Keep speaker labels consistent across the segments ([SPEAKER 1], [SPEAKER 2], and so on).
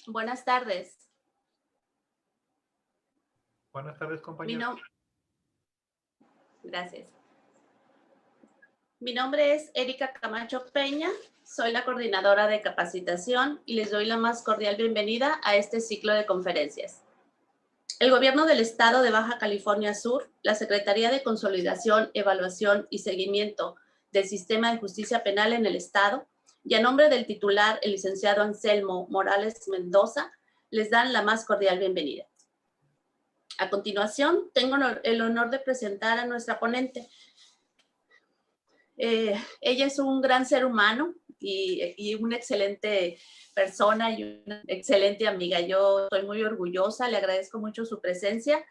[SPEAKER 1] Buenas tardes.
[SPEAKER 2] Buenas tardes,
[SPEAKER 1] Mi
[SPEAKER 2] compañero.
[SPEAKER 1] nom- Gracias. Mi nombre es Erika Camacho Peña, soy la coordinadora de capacitación y les doy la más cordial bienvenida a este ciclo de conferencias. El Gobierno del Estado de Baja California Sur, la Secretaría de Consolidación, Evaluación y Seguimiento del Sistema de Justicia Penal en el Estado, y a nombre del titular, el licenciado Anselmo Morales Mendoza, les dan la más cordial bienvenida. A continuación, tengo el honor de presentar a nuestra ponente. Ella es un gran ser humano y una excelente persona y una excelente amiga. Yo estoy muy orgullosa, le agradezco mucho su presencia.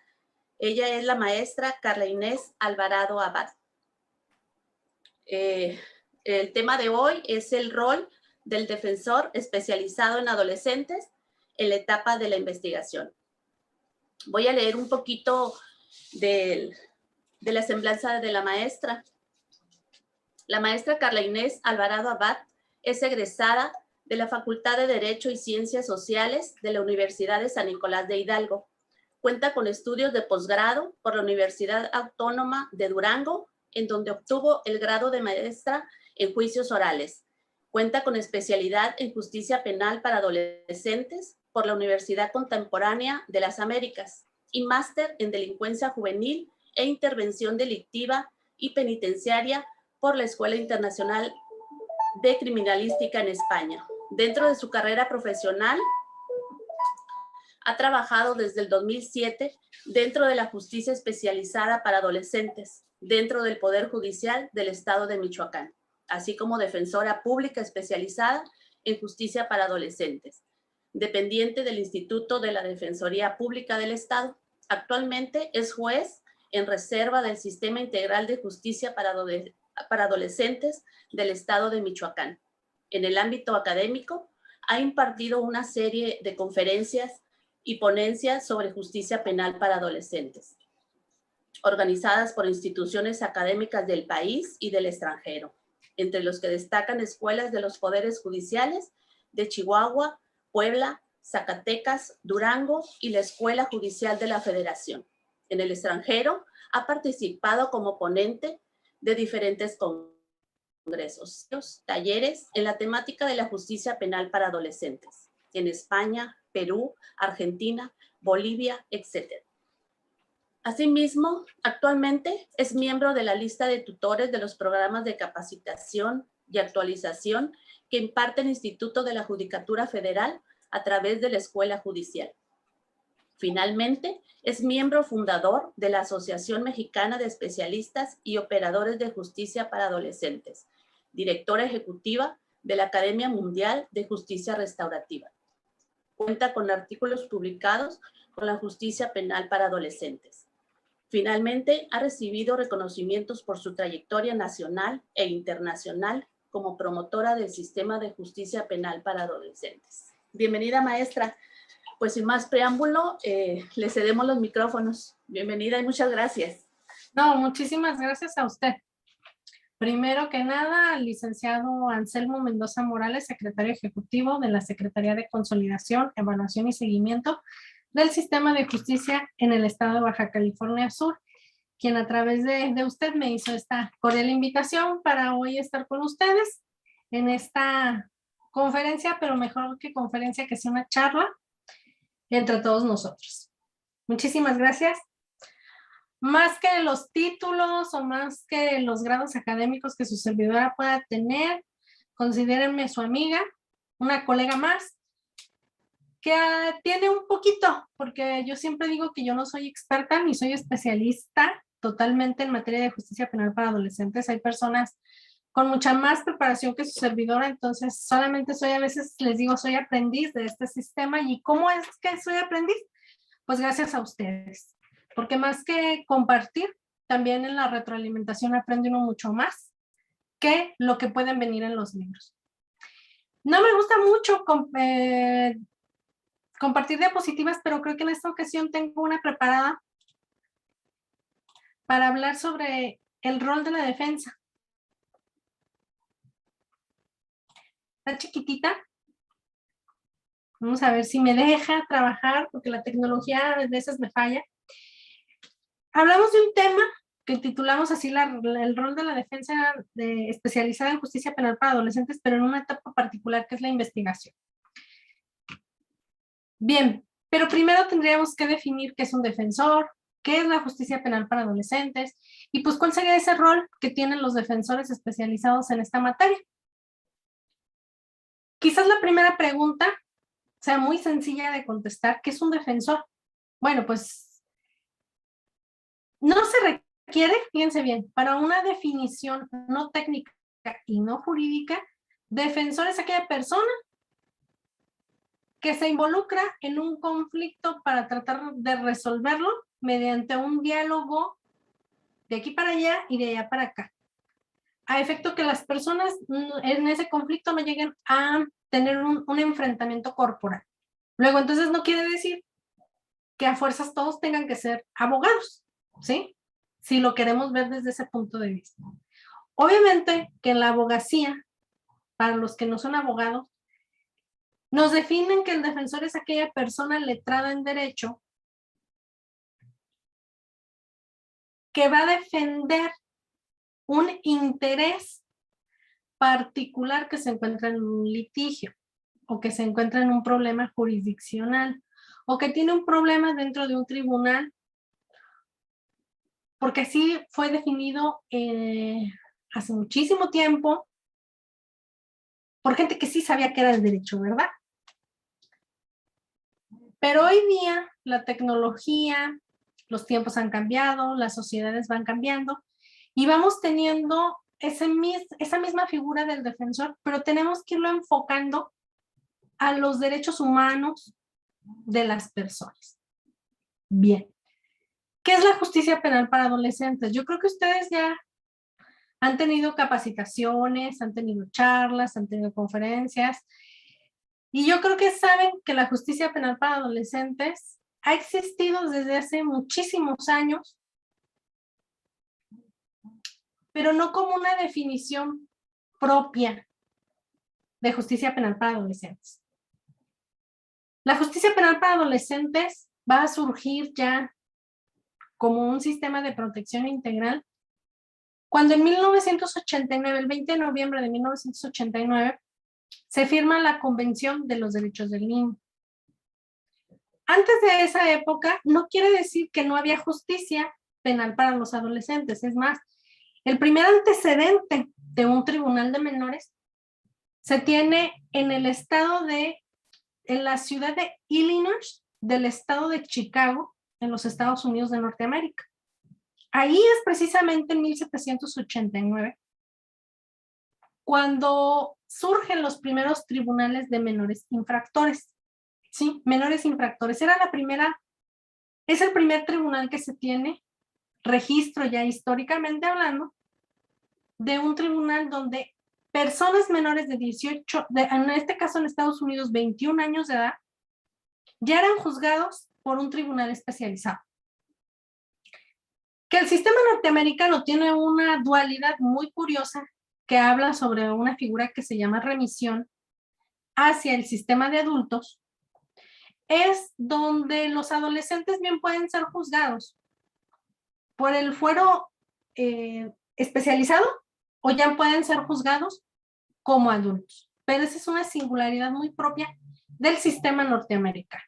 [SPEAKER 1] Ella es la maestra Carla Inés Alvarado Abad. El tema de hoy es el rol del defensor especializado en adolescentes en la etapa de la investigación. Voy a leer un poquito de la semblanza de la maestra. La maestra Carla Inés Alvarado Abad es egresada de la Facultad de Derecho y Ciencias Sociales de la Universidad de San Nicolás de Hidalgo. Cuenta con estudios de posgrado por la Universidad Autónoma de Durango, en donde obtuvo el grado de maestra en juicios orales. Cuenta con especialidad en justicia penal para adolescentes por la Universidad Contemporánea de las Américas y máster en delincuencia juvenil e intervención delictiva y penitenciaria por la Escuela Internacional de Criminalística en España. Dentro de su carrera profesional, ha trabajado desde el 2007 dentro de la justicia especializada para adolescentes, dentro del Poder Judicial del Estado de Michoacán, así como defensora pública especializada en justicia para adolescentes, dependiente del Instituto de la Defensoría Pública del Estado. Actualmente es juez en reserva del Sistema Integral de Justicia para adolescentes del Estado de Michoacán. En el ámbito académico, ha impartido una serie de conferencias y ponencias sobre justicia penal para adolescentes, organizadas por instituciones académicas del país y del extranjero, entre los que destacan escuelas de los poderes judiciales de Chihuahua, Puebla, Zacatecas, Durango y la Escuela Judicial de la Federación. En el extranjero, ha participado como ponente de diferentes congresos, talleres en la temática de la justicia penal para adolescentes, en España, Perú, Argentina, Bolivia, etc. Asimismo, actualmente es miembro de la lista de tutores de los programas de capacitación y actualización que imparte el Instituto de la Judicatura Federal a través de la Escuela Judicial. Finalmente, es miembro fundador de la Asociación Mexicana de Especialistas y Operadores de Justicia para Adolescentes, directora ejecutiva de la Academia Mundial de Justicia Restaurativa. Cuenta con artículos publicados con la justicia penal para adolescentes. Finalmente, ha recibido reconocimientos por su trayectoria nacional e internacional como promotora del sistema de justicia penal para adolescentes. Bienvenida, maestra. Pues sin más preámbulo, le cedemos los micrófonos. Bienvenida y muchas gracias.
[SPEAKER 3] No, muchísimas gracias a usted. Primero que nada, al licenciado Anselmo Mendoza Morales, secretario ejecutivo de la Secretaría de Consolidación, Evaluación y Seguimiento del Sistema de Justicia en el Estado de Baja California Sur, quien a través de usted me hizo esta cordial invitación para hoy estar con ustedes en esta conferencia, pero mejor que conferencia que sea una charla entre todos nosotros. Muchísimas gracias. Más que los títulos o más que los grados académicos que su servidora pueda tener, considérenme su amiga, una colega más, que tiene un poquito, porque yo siempre digo que yo no soy experta ni soy especialista totalmente en materia de justicia penal para adolescentes. Hay personas con mucha más preparación que su servidora, entonces solamente soy, a veces les digo, soy aprendiz de este sistema. ¿Y cómo es que soy aprendiz? Pues gracias a ustedes. Porque más que compartir, también en la retroalimentación aprende uno mucho más que lo que pueden venir en los libros. No me gusta mucho compartir diapositivas, pero creo que en esta ocasión tengo una preparada para hablar sobre el rol de la defensa. Está chiquitita, Vamos a ver si me deja trabajar, porque la tecnología a veces me falla. Hablamos de un tema que titulamos así el rol de la defensa especializada en justicia penal para adolescentes, pero en una etapa particular que es la investigación. Bien, pero primero tendríamos que definir qué es un defensor, qué es la justicia penal para adolescentes y pues cuál sería ese rol que tienen los defensores especializados en esta materia. Quizás la primera pregunta sea muy sencilla de contestar. ¿Qué es un defensor? Bueno, pues no se requiere, fíjense bien, para una definición no técnica y no jurídica, defensor es aquella persona que se involucra en un conflicto para tratar de resolverlo mediante un diálogo de aquí para allá y de allá para acá, a efecto que las personas en ese conflicto no lleguen a tener un enfrentamiento corporal. Luego, entonces no quiere decir que a fuerzas todos tengan que ser abogados, ¿sí? Si lo queremos ver desde ese punto de vista. Obviamente que en la abogacía, para los que no son abogados, nos definen que el defensor es aquella persona letrada en derecho que va a defender un interés particular que se encuentra en un litigio o que se encuentra en un problema jurisdiccional o que tiene un problema dentro de un tribunal, porque así fue definido hace muchísimo tiempo por gente que sí sabía que era el derecho, ¿verdad? Pero hoy día la tecnología, los tiempos han cambiado, las sociedades van cambiando y vamos teniendo esa misma figura del defensor, pero tenemos que irlo enfocando a los derechos humanos de las personas. Bien. ¿Qué es la justicia penal para adolescentes? Yo creo que ustedes ya han tenido capacitaciones, han tenido charlas, han tenido conferencias, y yo creo que saben que la justicia penal para adolescentes ha existido desde hace muchísimos años, pero no como una definición propia de justicia penal para adolescentes. La justicia penal para adolescentes va a surgir ya como un sistema de protección integral cuando en 1989, el 20 de noviembre de 1989, se firma la Convención de los Derechos del Niño. Antes de esa época, no quiere decir que no había justicia penal para los adolescentes. Es más, el primer antecedente de un tribunal de menores se tiene en la ciudad de Illinois, del estado de Chicago, en los Estados Unidos de Norteamérica. Ahí es precisamente en 1789 cuando surgen los primeros tribunales de menores infractores. Sí, menores infractores. Es el primer tribunal que se tiene registro ya históricamente hablando de un tribunal donde personas menores de 18, en este caso en Estados Unidos 21 años de edad, ya eran juzgados por un tribunal especializado. Que el sistema norteamericano tiene una dualidad muy curiosa que habla sobre una figura que se llama remisión hacia el sistema de adultos, es donde los adolescentes bien pueden ser juzgados por el fuero especializado o ya pueden ser juzgados como adultos. Pero esa es una singularidad muy propia del sistema norteamericano.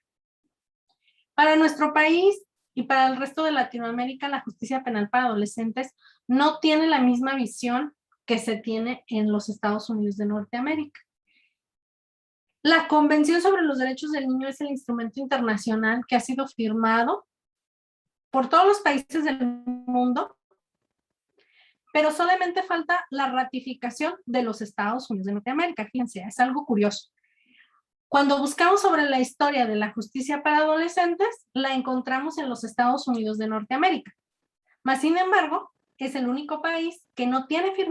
[SPEAKER 3] Para nuestro país y para el resto de Latinoamérica, la justicia penal para adolescentes no tiene la misma visión que se tiene en los Estados Unidos de Norteamérica. La Convención sobre los Derechos del Niño es el instrumento internacional que ha sido firmado por todos los países del mundo, pero solamente falta la ratificación de los Estados Unidos de Norteamérica. Fíjense, es algo curioso. Cuando buscamos sobre la historia de la justicia para adolescentes, la encontramos en los Estados Unidos de Norteamérica. Mas, sin embargo, es el único país que no tiene que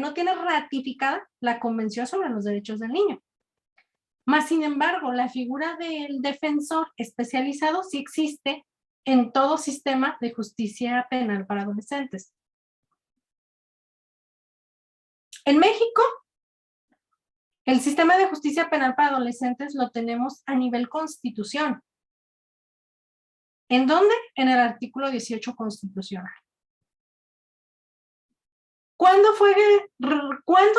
[SPEAKER 3] no tiene ratificada la Convención sobre los Derechos del Niño. Mas, sin embargo, la figura del defensor especializado sí existe en todo sistema de justicia penal para adolescentes. En México, El sistema de justicia penal para adolescentes lo tenemos a nivel constitución. ¿En dónde? En el artículo 18 constitucional. ¿Cuándo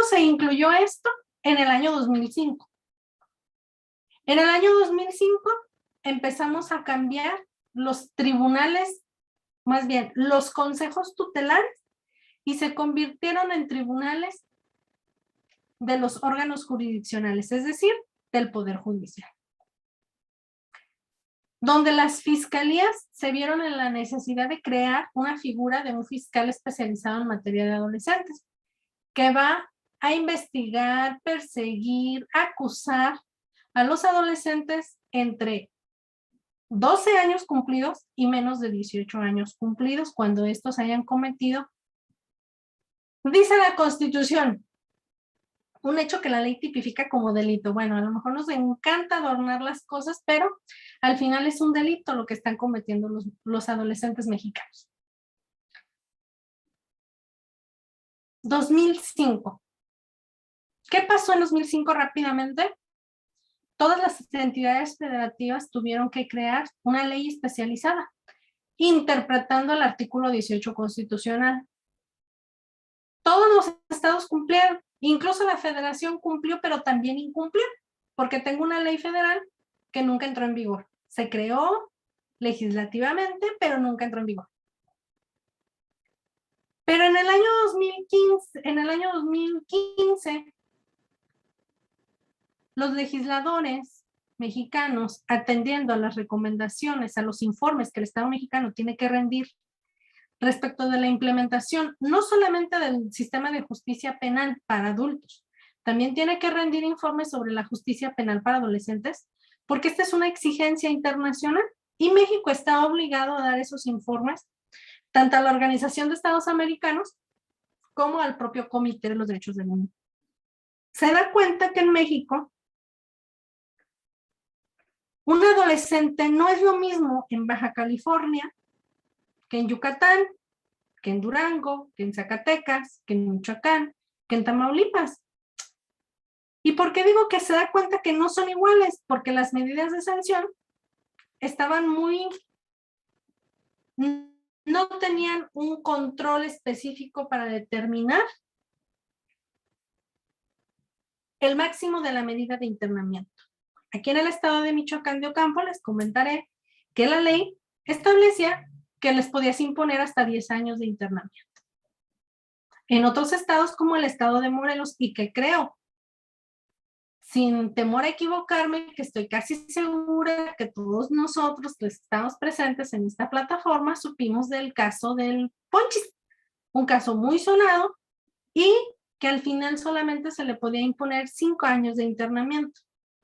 [SPEAKER 3] se incluyó esto? En el año 2005. En el año 2005 empezamos a cambiar los tribunales, más bien los consejos tutelares, y se convirtieron en tribunales de los órganos jurisdiccionales, es decir, del Poder Judicial. Donde las fiscalías se vieron en la necesidad de crear una figura de un fiscal especializado en materia de adolescentes, que va a investigar, perseguir, acusar a los adolescentes entre 12 años cumplidos y menos de 18 años cumplidos cuando estos hayan cometido, dice la Constitución, un hecho que la ley tipifica como delito. Bueno, a lo mejor nos encanta adornar las cosas, pero al final es un delito lo que están cometiendo los adolescentes mexicanos. 2005. ¿Qué pasó en 2005 rápidamente? Todas las entidades federativas tuvieron que crear una ley especializada, interpretando el artículo 18 constitucional. Todos los estados cumplieron, incluso la federación cumplió, pero también incumplió, porque tengo una ley federal que nunca entró en vigor. Se creó legislativamente, pero nunca entró en vigor. Pero en el año 2015, los legisladores mexicanos, atendiendo a las recomendaciones, a los informes que el Estado mexicano tiene que rendir respecto de la implementación, no solamente del sistema de justicia penal para adultos, también tiene que rendir informes sobre la justicia penal para adolescentes, porque esta es una exigencia internacional y México está obligado a dar esos informes tanto a la Organización de Estados Americanos como al propio Comité de los Derechos del Niño. Se da cuenta que en México un adolescente no es lo mismo en Baja California que en Yucatán, que en Durango, que en Zacatecas, que en Michoacán, que en Tamaulipas. ¿Y por qué digo que se da cuenta que no son iguales? Porque las medidas de sanción estaban no tenían un control específico para determinar el máximo de la medida de internamiento. Aquí en el estado de Michoacán de Ocampo les comentaré que la ley establecía que les podías imponer hasta 10 años de internamiento. En otros estados como el estado de Morelos, y que creo, sin temor a equivocarme, que estoy casi segura que todos nosotros que estamos presentes en esta plataforma supimos del caso del Ponchis, un caso muy sonado y que al final solamente se le podía imponer 5 años de internamiento,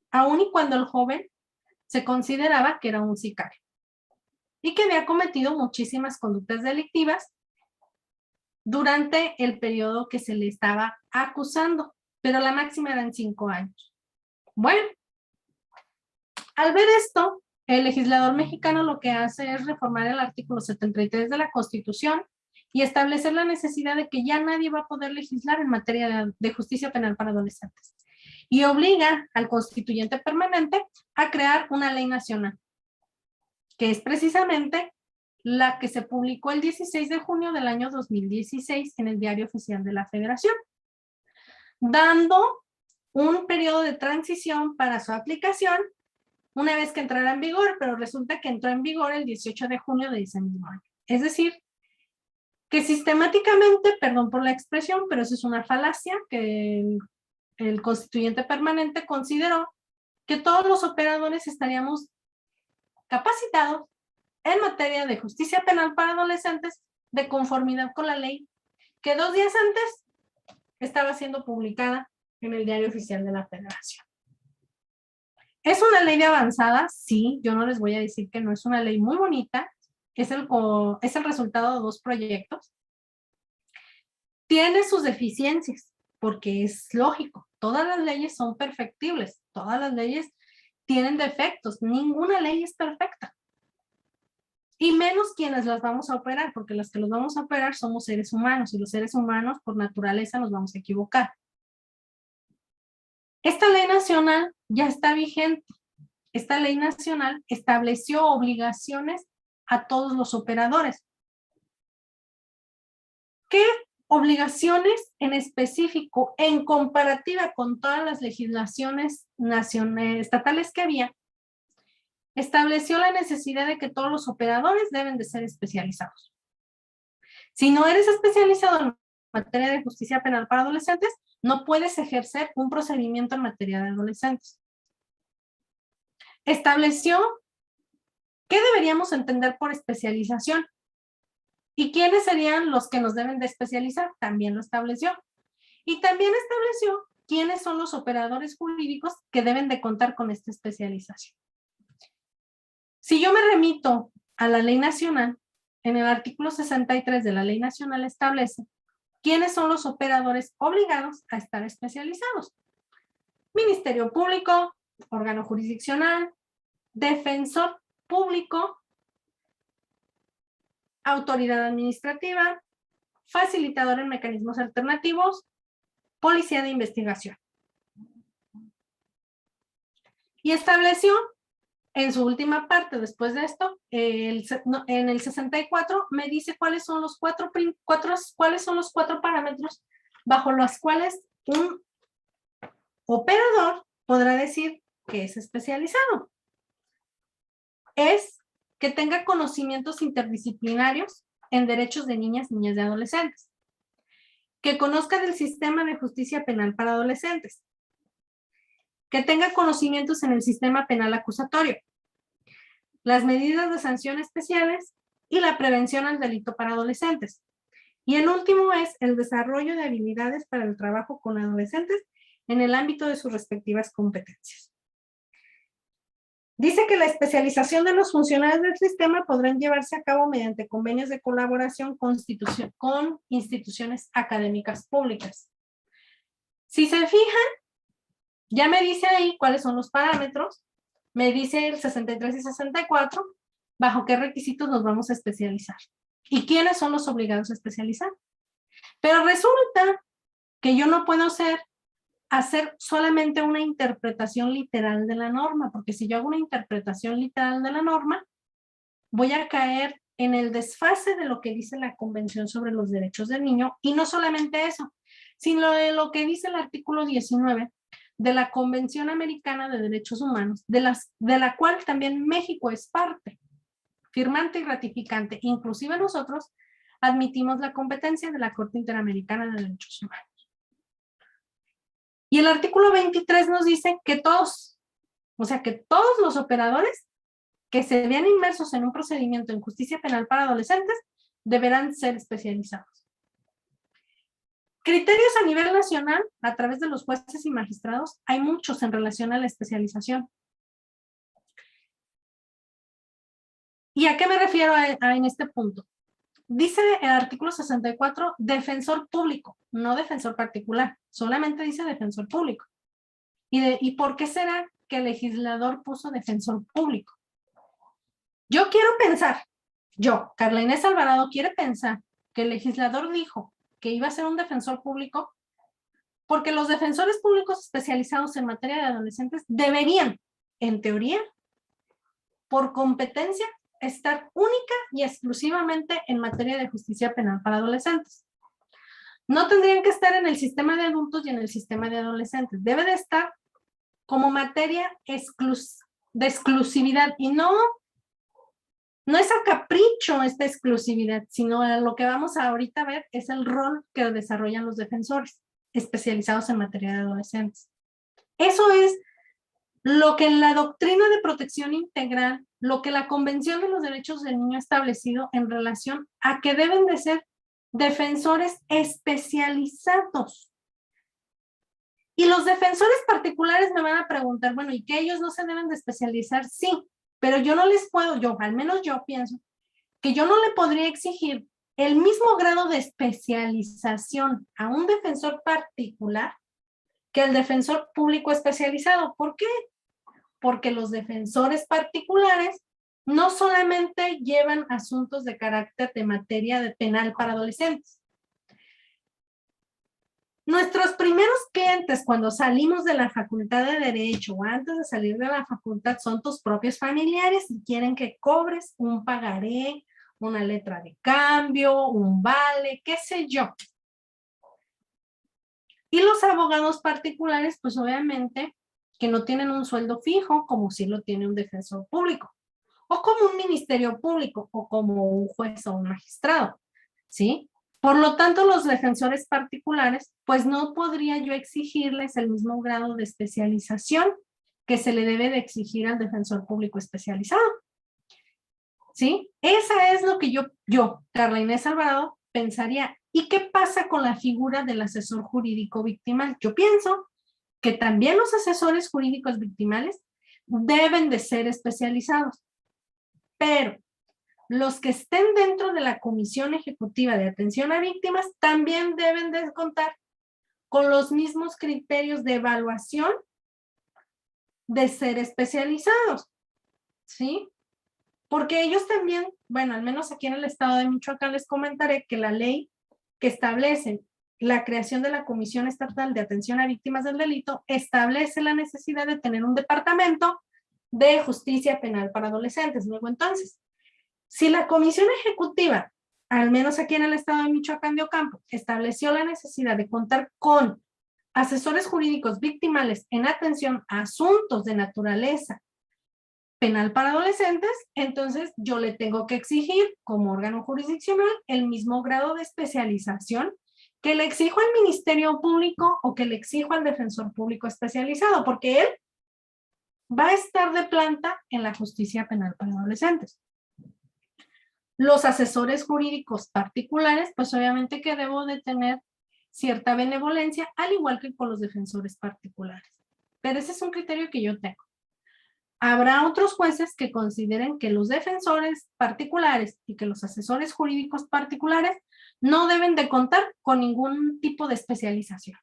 [SPEAKER 3] aun y cuando el joven se consideraba que era un sicario y que había cometido muchísimas conductas delictivas durante el periodo que se le estaba acusando, pero la máxima eran 5 años. Bueno, al ver esto, el legislador mexicano lo que hace es reformar el artículo 73 de la Constitución y establecer la necesidad de que ya nadie va a poder legislar en materia de justicia penal para adolescentes. Y obliga al constituyente permanente a crear una ley nacional, que es precisamente la que se publicó el 16 de junio del año 2016 en el Diario Oficial de la Federación, dando un periodo de transición para su aplicación una vez que entrara en vigor, pero resulta que entró en vigor el 18 de junio de ese mismo año. Es decir, que sistemáticamente, perdón por la expresión, pero eso es una falacia, que el constituyente permanente consideró que todos los operadores estaríamos capacitados en materia de justicia penal para adolescentes de conformidad con la ley que 2 días antes estaba siendo publicada en el Diario Oficial de la Federación. ¿Es una ley de avanzada? Sí, yo no les voy a decir que no, es una ley muy bonita, es el resultado de 2 proyectos. Tiene sus deficiencias, porque es lógico, todas las leyes son perfectibles, todas las leyes tienen defectos, ninguna ley es perfecta. Y menos quienes las vamos a operar, porque las que los vamos a operar somos seres humanos, y los seres humanos por naturaleza nos vamos a equivocar. Esta ley nacional ya está vigente. Esta ley nacional estableció obligaciones a todos los operadores. ¿Qué obligaciones en específico, en comparativa con todas las legislaciones estatales que había? Estableció la necesidad de que todos los operadores deben de ser especializados. Si no eres especializado en materia de justicia penal para adolescentes, no puedes ejercer un procedimiento en materia de adolescentes. Estableció qué deberíamos entender por especialización y quiénes serían los que nos deben de especializar, también lo estableció. Y también estableció quiénes son los operadores jurídicos que deben de contar con esta especialización. Si yo me remito a la ley nacional, en el artículo 63 de la ley nacional establece quiénes son los operadores obligados a estar especializados. Ministerio Público, órgano jurisdiccional, defensor público, autoridad administrativa, facilitador en mecanismos alternativos, policía de investigación. Y estableció en su última parte, después de esto, en el 64, me dice cuáles son los cuatro parámetros bajo los cuales un operador podrá decir que es especializado. Es que tenga conocimientos interdisciplinarios en derechos de niñas, niñas y adolescentes. Que conozca del sistema de justicia penal para adolescentes. Que tenga conocimientos en el sistema penal acusatorio. Las medidas de sanción especiales y la prevención al delito para adolescentes. Y el último es el desarrollo de habilidades para el trabajo con adolescentes en el ámbito de sus respectivas competencias. Dice que la especialización de los funcionarios del sistema podrán llevarse a cabo mediante convenios de colaboración con instituciones académicas públicas. Si se fijan, ya me dice ahí cuáles son los parámetros, me dice el 63 y 64, bajo qué requisitos nos vamos a especializar y quiénes son los obligados a especializar. Pero resulta que yo no puedo hacer solamente una interpretación literal de la norma, porque si yo hago una interpretación literal de la norma, voy a caer en el desfase de lo que dice la Convención sobre los Derechos del Niño, y no solamente eso, sino de lo que dice el artículo 19 de la Convención Americana de Derechos Humanos, de la cual también México es parte, firmante y ratificante. Inclusive nosotros admitimos la competencia de la Corte Interamericana de Derechos Humanos. Y el artículo 23 nos dice que todos los operadores que se vean inmersos en un procedimiento en justicia penal para adolescentes deberán ser especializados. Criterios a nivel nacional, a través de los jueces y magistrados, hay muchos en relación a la especialización. ¿Y a qué me refiero en este punto? Dice el artículo 64, defensor público, no defensor particular, solamente dice defensor público. ¿Y por qué será que el legislador puso defensor público? Yo quiero pensar, Carla Inés Alvarado, quiere pensar que el legislador dijo que iba a ser un defensor público porque los defensores públicos especializados en materia de adolescentes deberían, en teoría, por competencia, estar única y exclusivamente en materia de justicia penal para adolescentes. No tendrían que estar en el sistema de adultos y en el sistema de adolescentes. Debe de estar como materia de exclusividad, y no es a capricho esta exclusividad, sino a lo que vamos a ahorita ver es el rol que desarrollan los defensores especializados en materia de adolescentes. Eso es lo que en la doctrina de protección integral, lo que la Convención de los Derechos del Niño ha establecido en relación a que deben de ser defensores especializados. Y los defensores particulares me van a preguntar, bueno, ¿y que ellos no se deben de especializar? Sí, pero yo no les puedo, al menos yo pienso, que yo no le podría exigir el mismo grado de especialización a un defensor particular que el defensor público especializado. ¿Por qué? Porque los defensores particulares no solamente llevan asuntos de carácter de materia de penal para adolescentes. Nuestros primeros clientes cuando salimos de la facultad de Derecho o antes de salir de la facultad son tus propios familiares y quieren que cobres un pagaré, una letra de cambio, un vale, qué sé yo. Y los abogados particulares, pues obviamente que no tienen un sueldo fijo como si lo tiene un defensor público o como un ministerio público o como un juez o un magistrado, ¿sí? Por lo tanto, los defensores particulares, pues no podría yo exigirles el mismo grado de especialización que se le debe de exigir al defensor público especializado. ¿Sí? Esa es lo que yo, Carla Inés Alvarado, pensaría. ¿Y qué pasa con la figura del asesor jurídico victimal? Yo pienso que también los asesores jurídicos victimales deben de ser especializados, pero los que estén dentro de la Comisión Ejecutiva de Atención a Víctimas también deben de contar con los mismos criterios de evaluación de ser especializados, ¿sí? Porque ellos también, bueno, al menos aquí en el estado de Michoacán les comentaré que la ley que establece la creación de la Comisión Estatal de Atención a Víctimas del Delito establece la necesidad de tener un departamento de justicia penal para adolescentes. Luego entonces, si la Comisión Ejecutiva, al menos aquí en el estado de Michoacán de Ocampo, estableció la necesidad de contar con asesores jurídicos victimales en atención a asuntos de naturaleza penal para adolescentes, entonces yo le tengo que exigir como órgano jurisdiccional el mismo grado de especialización que le exijo al Ministerio Público o que le exijo al Defensor Público especializado, porque él va a estar de planta en la justicia penal para adolescentes. Los asesores jurídicos particulares, pues obviamente que debo de tener cierta benevolencia, al igual que con los defensores particulares. Pero ese es un criterio que yo tengo. Habrá otros jueces que consideren que los defensores particulares y que los asesores jurídicos particulares no deben de contar con ningún tipo de especialización.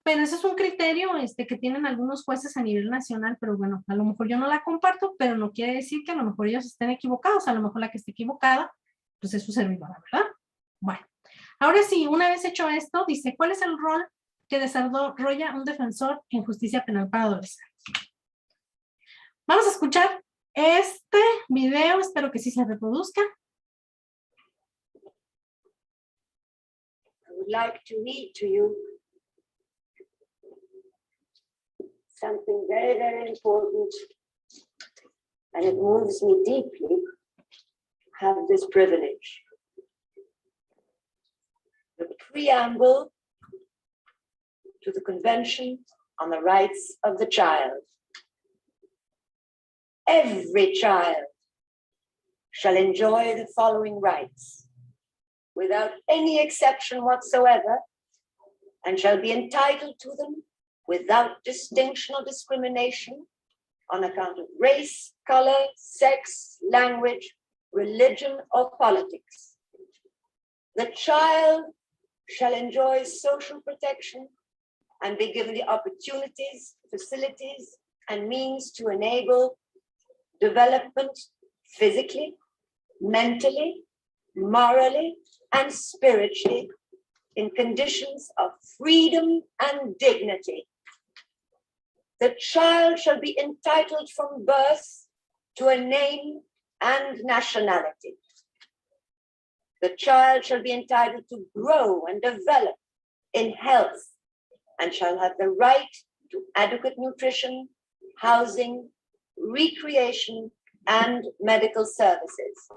[SPEAKER 3] Pero ese es un criterio que tienen algunos jueces a nivel nacional, pero bueno, a lo mejor yo no la comparto, pero no quiere decir que a lo mejor ellos estén equivocados, a lo mejor la que esté equivocada, pues es su servidora, ¿verdad? Bueno, ahora sí, una vez hecho esto, dice, ¿cuál es el rol que desarrolla un defensor en justicia penal para adolescentes? Vamos a escuchar este video, espero que sí se reproduzca.
[SPEAKER 2] I would like to read to you something very, very important, and it moves me deeply to have this privilege. The preamble to the Convention on the Rights of the Child. Every child shall enjoy the following rights, without any exception whatsoever, and shall be entitled to them without distinction or discrimination on account of race, color, sex, language, religion, or politics. The child shall enjoy social protection and be given the opportunities, facilities, and means to enable development physically, mentally, morally, and spiritually in conditions of freedom and dignity. The child shall be entitled from birth to a name and nationality. The child shall be entitled to grow and develop in health and shall have the right to adequate nutrition, housing, recreation, and medical services.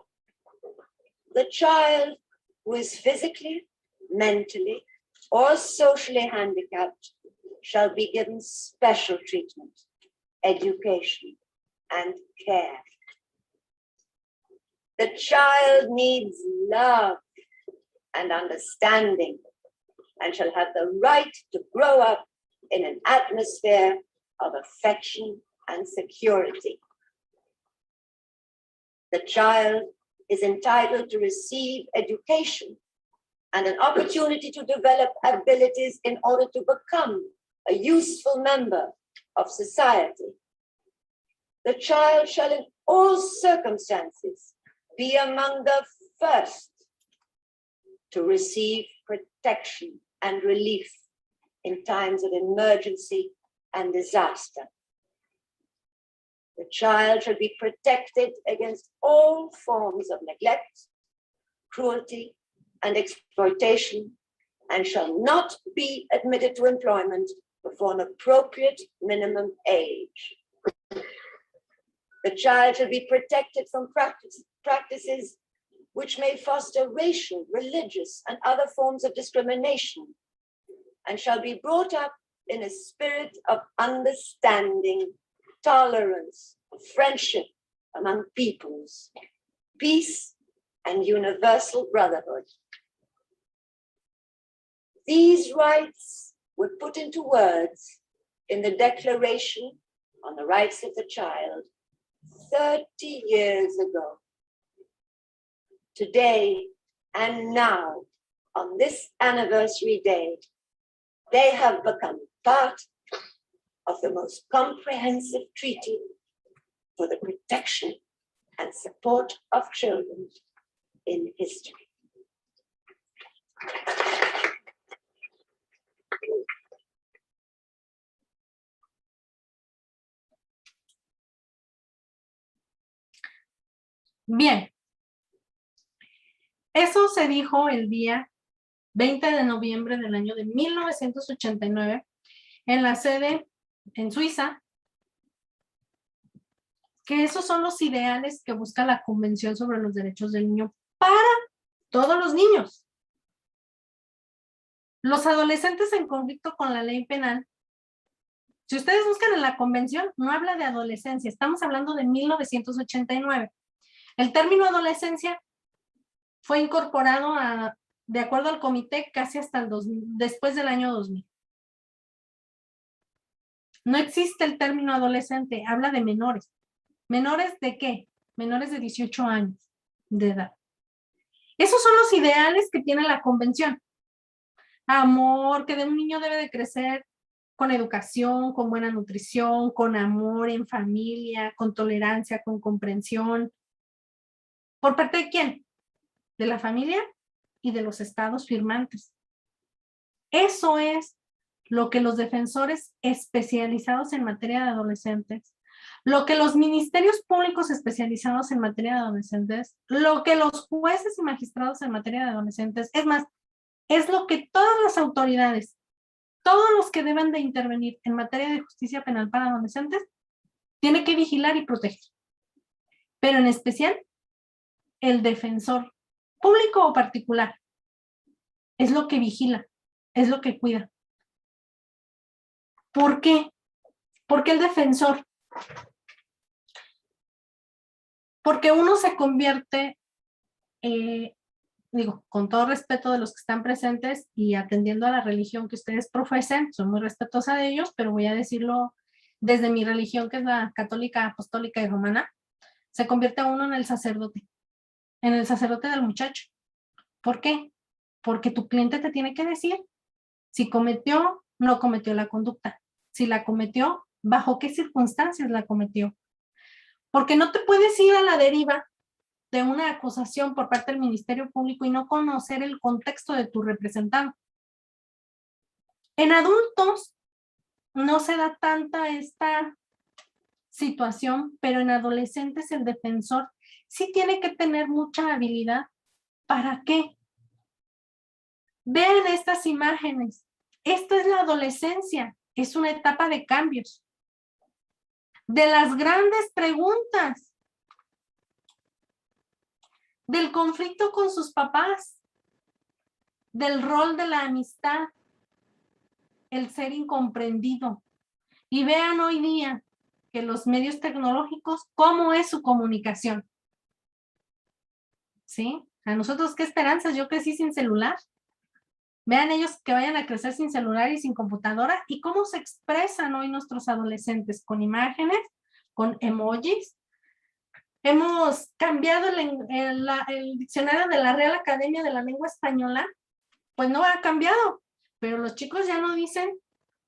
[SPEAKER 2] The child who is physically, mentally, or socially handicapped shall be given special treatment, education, and care. The child needs love and understanding and shall have the right to grow up in an atmosphere of affection and security. The child is entitled to receive education and an opportunity to develop abilities in order to become a useful member of society. The child shall in all circumstances be among the first to receive protection and relief in times of emergency and disaster. The child shall be protected against all forms of neglect, cruelty, and exploitation, and shall not be admitted to employment before an appropriate minimum age. The child shall be protected from practices which may foster racial, religious, and other forms of discrimination, and shall be brought up in a spirit of understanding, tolerance, friendship among peoples, peace, and universal brotherhood. These rights were put into words in the Declaration on the Rights of the Child 30 years ago. Today and now, on this anniversary day, they have become part of the most comprehensive treaty for the protection and support of children in history.
[SPEAKER 3] Bien. Eso se dijo el día 20 de noviembre del año de 1989 en la sede en Suiza, que esos son los ideales que busca la Convención sobre los Derechos del Niño para todos los niños. Los adolescentes en conflicto con la ley penal, si ustedes buscan en la Convención, no habla de adolescencia, estamos hablando de 1989. El término adolescencia fue incorporado de acuerdo al comité casi hasta después del año 2000. No existe el término adolescente, habla de menores. ¿Menores de qué? Menores de 18 años de edad. Esos son los ideales que tiene la Convención. Amor, que de un niño debe de crecer con educación, con buena nutrición, con amor en familia, con tolerancia, con comprensión. ¿Por parte de quién? De la familia y de los estados firmantes. Eso es lo que los defensores especializados en materia de adolescentes, lo que los ministerios públicos especializados en materia de adolescentes, lo que los jueces y magistrados en materia de adolescentes, es más, es lo que todas las autoridades, todos los que deben de intervenir en materia de justicia penal para adolescentes, tienen que vigilar y proteger. Pero en especial, el defensor público o particular es lo que vigila, es lo que cuida. ¿Por qué? ¿Por qué el defensor? Porque uno se convierte, digo, con todo respeto de los que están presentes y atendiendo a la religión que ustedes profesen, soy muy respetuosa de ellos, pero voy a decirlo desde mi religión, que es la católica, apostólica y romana, se convierte uno en el sacerdote del muchacho. ¿Por qué? Porque tu cliente te tiene que decir si cometió, no cometió la conducta. Si la cometió, bajo qué circunstancias la cometió. Porque no te puedes ir a la deriva de una acusación por parte del Ministerio Público y no conocer el contexto de tu representante. En adultos no se da tanta esta situación, pero en adolescentes el defensor sí tiene que tener mucha habilidad. ¿Para qué? Vean estas imágenes. Esta es la adolescencia. Es una etapa de cambios. De las grandes preguntas. Del conflicto con sus papás. Del rol de la amistad. El ser incomprendido. Y vean hoy día que los medios tecnológicos, ¿cómo es su comunicación? ¿Sí? A nosotros, ¿qué esperanzas? Yo crecí sin celular. Vean ellos que vayan a crecer sin celular y sin computadora. ¿Y cómo se expresan hoy nuestros adolescentes? Con imágenes, con emojis. Hemos cambiado el diccionario de la Real Academia de la Lengua Española. Pues no ha cambiado. Pero los chicos ya no dicen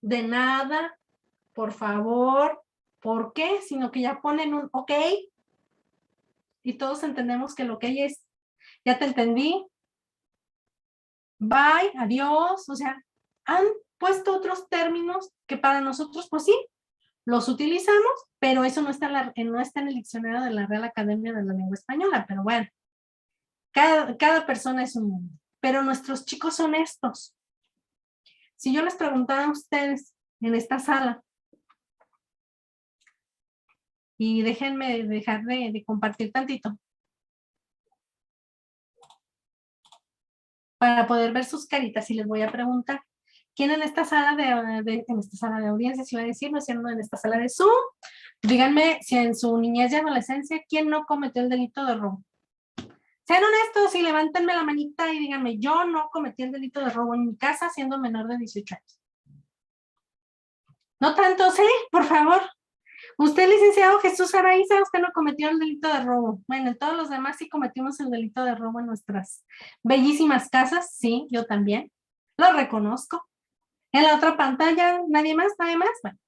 [SPEAKER 3] de nada, por favor, ¿por qué? Sino que ya ponen un ok. Y todos entendemos que lo que es, ya te entendí, bye, adiós, o sea, han puesto otros términos que para nosotros, pues sí, los utilizamos, pero eso no está no está en el diccionario de la Real Academia de la Lengua Española, pero bueno, cada persona es un mundo, pero nuestros chicos son estos. Si yo les preguntara a ustedes en esta sala, y déjenme dejar de compartir tantito, para poder ver sus caritas, y les voy a preguntar, ¿quién en esta sala en esta sala de audiencias iba a decir, no es cierto, en esta sala de Zoom? Díganme si en su niñez y adolescencia, ¿quién no cometió el delito de robo? Sean honestos y levántenme la manita y díganme, yo no cometí el delito de robo en mi casa siendo menor de 18 años. No tanto, ¿sí? Por favor. Usted, licenciado Jesús Araiza, usted no cometió el delito de robo. Bueno, todos los demás sí cometimos el delito de robo en nuestras bellísimas casas. Sí, yo también. Lo reconozco. En la otra pantalla, ¿nadie más? ¿Nadie más? Bueno.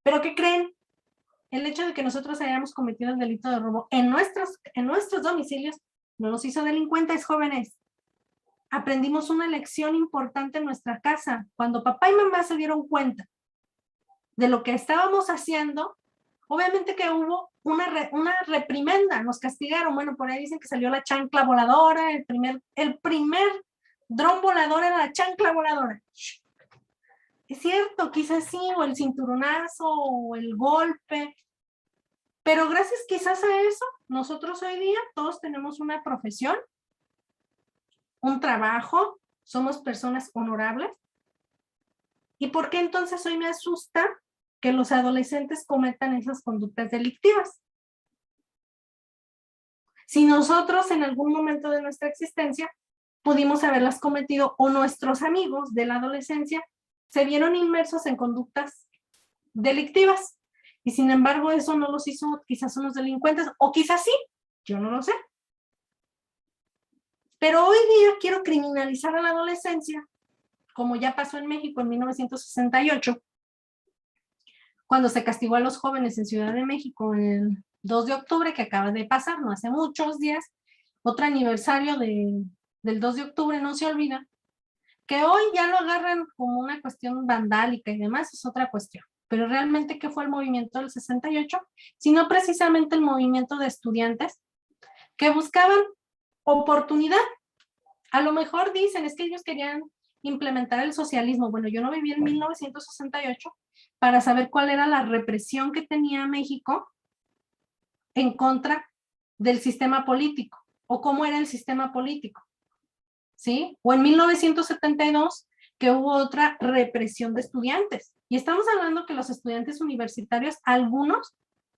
[SPEAKER 3] ¿Pero qué creen? El hecho de que nosotros hayamos cometido el delito de robo en nuestros domicilios no nos hizo delincuentes, jóvenes. Aprendimos una lección importante en nuestra casa. Cuando papá y mamá se dieron cuenta de lo que estábamos haciendo, obviamente que hubo una reprimenda, nos castigaron. Bueno, por ahí dicen que salió la chancla voladora, el primer dron volador era la chancla voladora. Es cierto, quizás sí, o el cinturonazo, o el golpe, pero gracias quizás a eso, nosotros hoy día todos tenemos una profesión, un trabajo, somos personas honorables. ¿Y por qué entonces hoy me asusta que los adolescentes cometan esas conductas delictivas? Si nosotros en algún momento de nuestra existencia pudimos haberlas cometido o nuestros amigos de la adolescencia se vieron inmersos en conductas delictivas y sin embargo eso no los hizo quizás unos delincuentes o quizás sí, yo no lo sé. Pero hoy día quiero criminalizar a la adolescencia, como ya pasó en México en 1968, cuando se castigó a los jóvenes en Ciudad de México el 2 de octubre, que acaba de pasar, no hace muchos días, otro aniversario del 2 de octubre, no se olvida, que hoy ya lo agarran como una cuestión vandálica y demás, es otra cuestión. Pero realmente, ¿qué fue el movimiento del 68? Sino precisamente el movimiento de estudiantes que buscaban oportunidad. A lo mejor dicen, es que ellos querían implementar el socialismo. Bueno, yo no viví en 1968 para saber cuál era la represión que tenía México en contra del sistema político, o cómo era el sistema político, ¿sí? O en 1972, que hubo otra represión de estudiantes. Y estamos hablando que los estudiantes universitarios, algunos,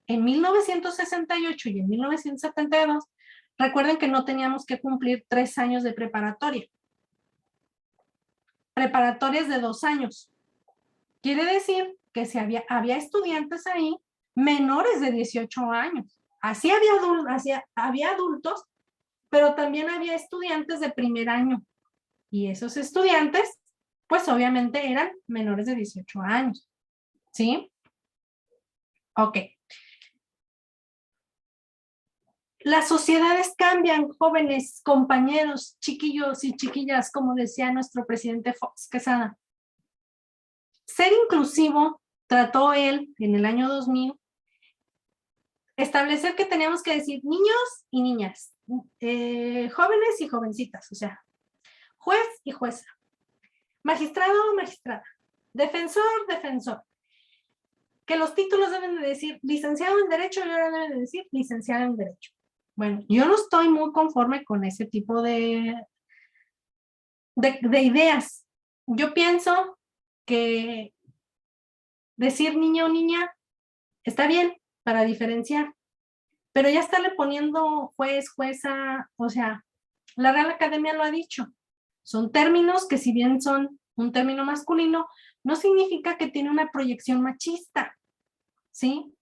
[SPEAKER 3] en 1968 y en 1972, recuerden que no teníamos que cumplir 3 años de preparatoria. Preparatorias de 2 años. Quiere decir que si había estudiantes ahí menores de 18 años. Así había adultos, pero también había estudiantes de primer año. Y esos estudiantes, pues obviamente eran menores de 18 años. ¿Sí? Ok. Las sociedades cambian, jóvenes, compañeros, chiquillos y chiquillas, como decía nuestro presidente Fox Quesada. Ser inclusivo, trató él en el año 2000, establecer que teníamos que decir niños y niñas, jóvenes y jovencitas, o sea, juez y jueza, magistrado o magistrada, defensor, defensor. Que los títulos deben de decir licenciado en Derecho y ahora deben de decir licenciado en Derecho. Bueno, yo no estoy muy conforme con ese tipo de ideas. Yo pienso que decir niño o niña está bien para diferenciar, pero ya estarle poniendo juez, jueza, o sea, la Real Academia lo ha dicho. Son términos que si bien son un término masculino, no significa que tiene una proyección machista, ¿sí?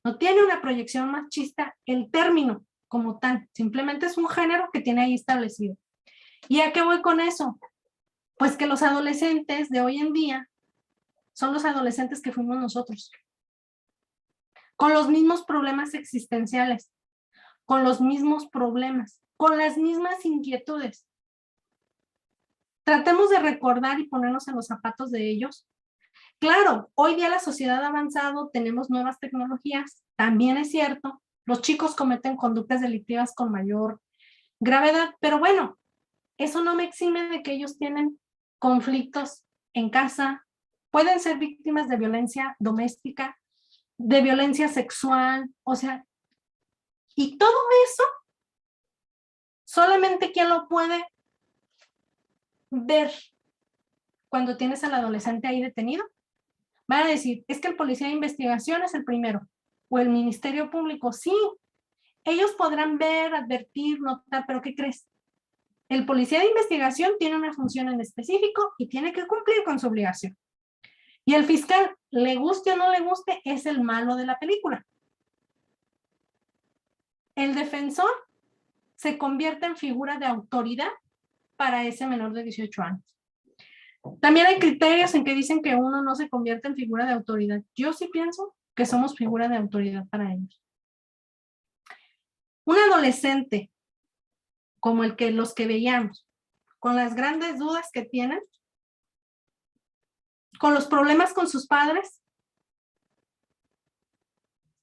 [SPEAKER 3] No tiene una proyección machista el término como tal, simplemente es un género que tiene ahí establecido. ¿Y a qué voy con eso? Pues que los adolescentes de hoy en día son los adolescentes que fuimos nosotros, con los mismos problemas existenciales, con los mismos problemas. con las mismas inquietudes. Tratemos de recordar y ponernos en los zapatos de ellos. Claro, hoy día la sociedad ha avanzado, tenemos nuevas tecnologías, también es cierto, los chicos cometen conductas delictivas con mayor gravedad, pero bueno, eso no me exime de que ellos tienen conflictos en casa, pueden ser víctimas de violencia doméstica, de violencia sexual, o sea, y todo eso, solamente quien lo puede ver cuando tienes al adolescente ahí detenido, van a decir, es que el policía de investigación es el primero, o el Ministerio Público, sí, ellos podrán ver, advertir, notar, pero ¿qué crees? El policía de investigación tiene una función en específico y tiene que cumplir con su obligación. Y el fiscal, le guste o no le guste, es el malo de la película. El defensor se convierte en figura de autoridad para ese menor de 18 años. También hay criterios en que dicen que uno no se convierte en figura de autoridad. Yo sí pienso que somos figura de autoridad para ellos. Un adolescente como los que veíamos, con las grandes dudas que tienen, con los problemas con sus padres,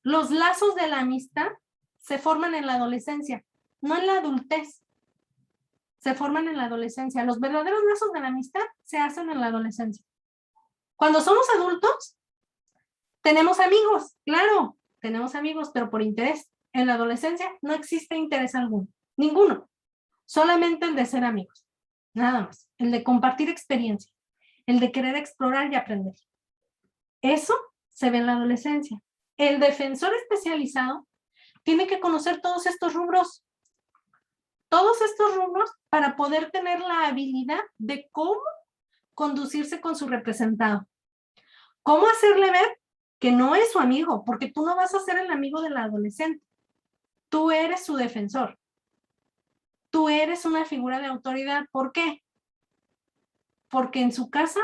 [SPEAKER 3] los lazos de la amistad se forman en la adolescencia, no en la adultez. Se forman en la adolescencia. Los verdaderos lazos de la amistad se hacen en la adolescencia. Cuando somos adultos, tenemos amigos, claro, tenemos amigos, pero por interés. En la adolescencia no existe interés alguno, ninguno. Solamente el de ser amigos, nada más. El de compartir experiencia, el de querer explorar y aprender. Eso se ve en la adolescencia. El defensor especializado tiene que conocer todos estos rubros para poder tener la habilidad de cómo conducirse con su representado. Cómo hacerle ver que no es su amigo, porque tú no vas a ser el amigo del adolescente. Tú eres su defensor. Tú eres una figura de autoridad. ¿Por qué? Porque en su casa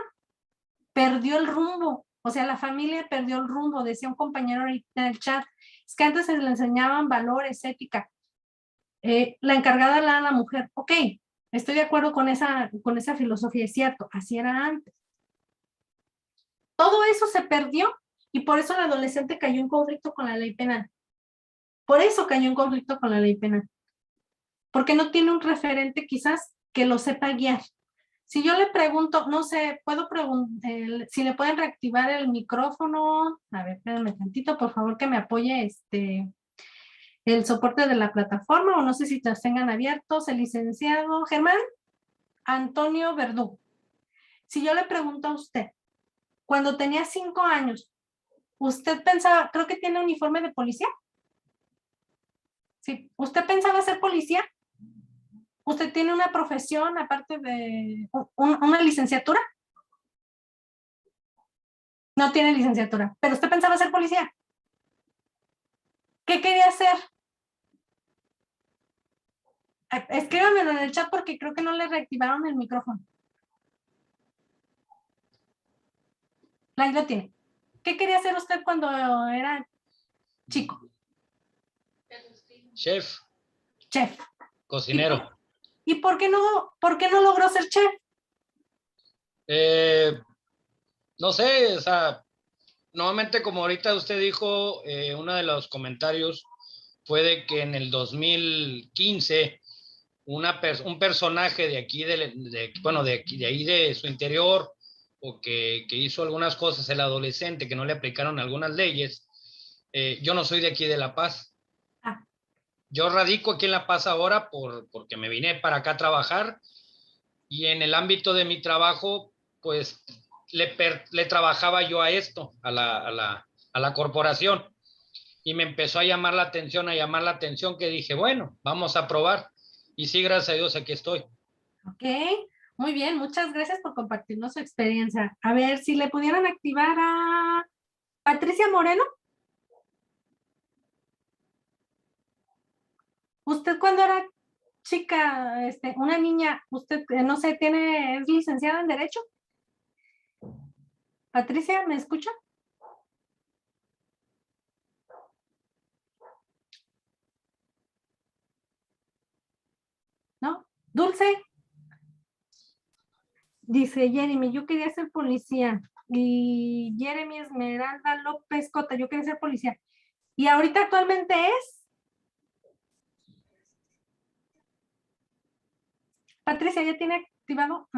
[SPEAKER 3] perdió el rumbo. O sea, la familia perdió el rumbo. Decía un compañero ahorita en el chat. Es que antes se le enseñaban valores, ética. La encargada era la mujer. Ok, estoy de acuerdo con esa filosofía, es cierto. Así era antes. Todo eso se perdió y por eso el adolescente cayó en conflicto con la ley penal. Por eso cayó en conflicto con la ley penal. Porque no tiene un referente quizás que lo sepa guiar. Si yo le pregunto, no sé, puedo preguntar si le pueden reactivar el micrófono. A ver, espérenme tantito, por favor, que me apoye el soporte de la plataforma, o no sé si los tengan abiertos, el licenciado Germán Antonio Verdú. Si yo le pregunto a usted, cuando tenía 5 años, ¿usted pensaba, creo que tiene uniforme de policía? Sí, ¿usted pensaba ser policía? ¿Usted tiene una profesión aparte de una licenciatura? No tiene licenciatura, pero usted pensaba ser policía. ¿Qué quería hacer? Escríbamelo en el chat porque creo que no le reactivaron el micrófono. Ahí lo tiene. ¿Qué quería hacer usted cuando era chico?
[SPEAKER 4] Chef.
[SPEAKER 3] Chef.
[SPEAKER 4] Cocinero.
[SPEAKER 3] ¿Y por qué no logró ser chef?
[SPEAKER 4] No sé, o sea, nuevamente como ahorita usted dijo, uno de los comentarios fue de que en el 2015 un personaje de aquí, de ahí de su interior, o que hizo algunas cosas, el adolescente, que no le aplicaron algunas leyes. Yo no soy de aquí de La Paz.
[SPEAKER 3] Ah.
[SPEAKER 4] Yo radico aquí en La Paz ahora porque me vine para acá a trabajar, y en el ámbito de mi trabajo, pues le trabajaba yo a esto, a la corporación, y me empezó a llamar la atención, que dije, bueno, vamos a probar. Y sí, gracias a Dios, aquí estoy.
[SPEAKER 3] Ok, muy bien, muchas gracias por compartirnos su experiencia. A ver, si le pudieran activar a Patricia Moreno. Usted cuando era chica, una niña, usted, no sé, es licenciada en Derecho. Patricia, ¿me escucha? Dulce. Dice Jeremy, yo quería ser policía. Y Jeremy Esmeralda López Cota, yo quería ser policía. Y ahorita actualmente es. Patricia, ¿ya tiene activado?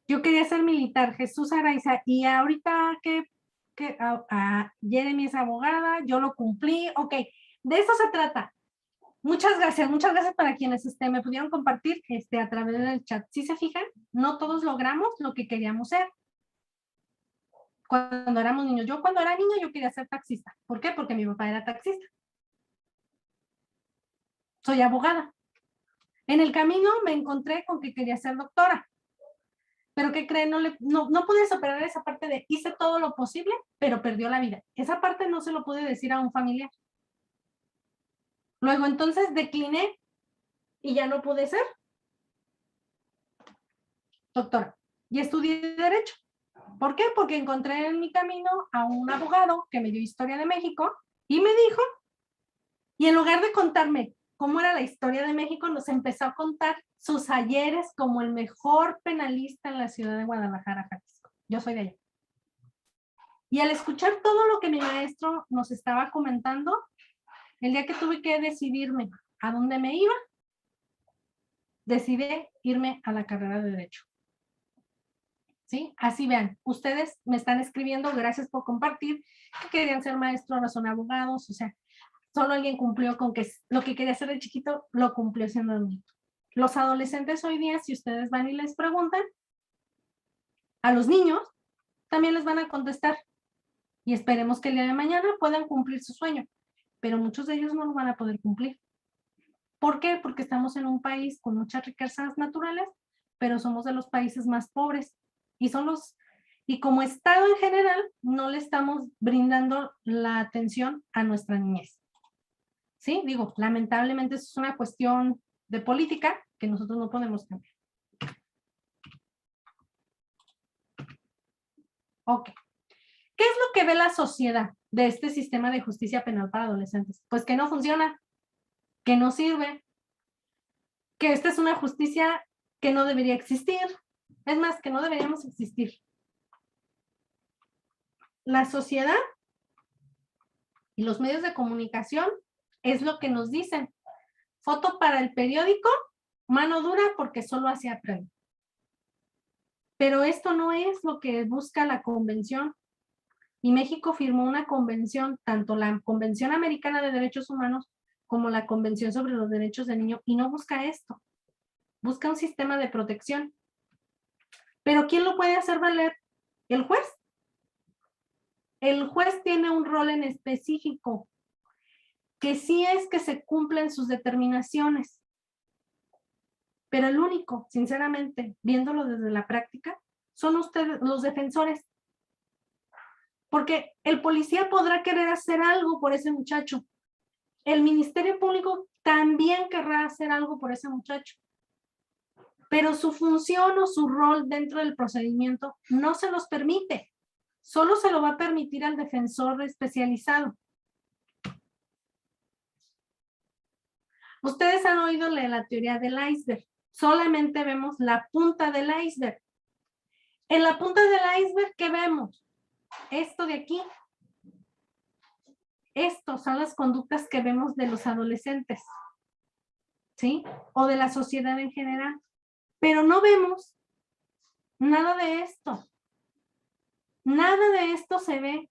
[SPEAKER 3] Yo quería ser militar, Jesús Araiza. Y ahorita que Jeremy es abogada, yo lo cumplí. Ok, de eso se trata. Muchas gracias para quienes me pudieron compartir a través del chat. ¿Sí se fijan? No todos logramos lo que queríamos ser cuando éramos niños. Yo cuando era niña yo quería ser taxista. ¿Por qué? Porque mi papá era taxista. Soy abogada. En el camino me encontré con que quería ser doctora. Pero ¿qué creen? No pude superar esa parte de hice todo lo posible, pero perdió la vida. Esa parte no se lo pude decir a un familiar. Luego entonces decliné y ya no pude ser doctora. Y estudié Derecho. ¿Por qué? Porque encontré en mi camino a un abogado que me dio historia de México y me dijo, y en lugar de contarme cómo era la historia de México, nos empezó a contar sus ayeres como el mejor penalista en la ciudad de Guadalajara, Jalisco. Yo soy de allá. Y al escuchar todo lo que mi maestro nos estaba comentando, el día que tuve que decidirme a dónde me iba, decidí irme a la carrera de Derecho. ¿Sí? Así vean, ustedes me están escribiendo, gracias por compartir, que querían ser maestros, ahora son abogados, o sea, solo alguien cumplió con que lo que quería hacer de chiquito, lo cumplió siendo adulto. Los adolescentes hoy día, si ustedes van y les preguntan, a los niños, también les van a contestar. Y esperemos que el día de mañana puedan cumplir su sueño. Pero muchos de ellos no lo van a poder cumplir. ¿Por qué? Porque estamos en un país con muchas riquezas naturales, pero somos de los países más pobres. Y como Estado en general, no le estamos brindando la atención a nuestra niñez. ¿Sí? Digo, lamentablemente eso es una cuestión de política que nosotros no podemos cambiar. Ok. ¿Qué es lo que ve la sociedad de este sistema de justicia penal para adolescentes? Pues que no funciona, que no sirve, que esta es una justicia que no debería existir. Es más, que no deberíamos existir. La sociedad y los medios de comunicación es lo que nos dicen. Foto para el periódico, mano dura porque solo así aprende. Pero esto no es lo que busca la convención. Y México firmó una convención, tanto la Convención Americana de Derechos Humanos como la Convención sobre los Derechos del Niño, y no busca esto. Busca un sistema de protección. ¿Pero quién lo puede hacer valer? ¿El juez? El juez tiene un rol en específico, que sí es que se cumplen sus determinaciones. Pero el único, sinceramente, viéndolo desde la práctica, son ustedes, los defensores. Porque el policía podrá querer hacer algo por ese muchacho. El Ministerio Público también querrá hacer algo por ese muchacho. Pero su función o su rol dentro del procedimiento no se los permite. Solo se lo va a permitir al defensor especializado. Ustedes han oído la teoría del iceberg. Solamente vemos la punta del iceberg. En la punta del iceberg, ¿qué vemos? Esto de aquí. Estos son las conductas que vemos de los adolescentes, ¿sí? O de la sociedad en general. Pero no vemos nada de esto. Nada de esto se ve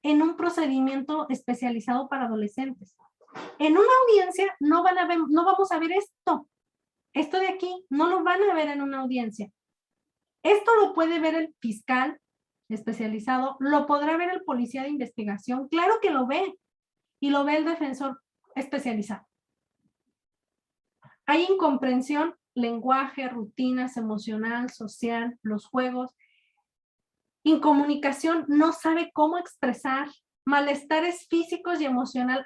[SPEAKER 3] en un procedimiento especializado para adolescentes. En una audiencia no vamos a ver esto. Esto de aquí no lo van a ver en una audiencia. Esto lo puede ver el fiscal especializado, lo podrá ver el policía de investigación, claro que lo ve, y lo ve el defensor especializado. Hay incomprensión, lenguaje, rutinas, emocional, social, los juegos. Incomunicación, no sabe cómo expresar. Malestares físicos y emocional.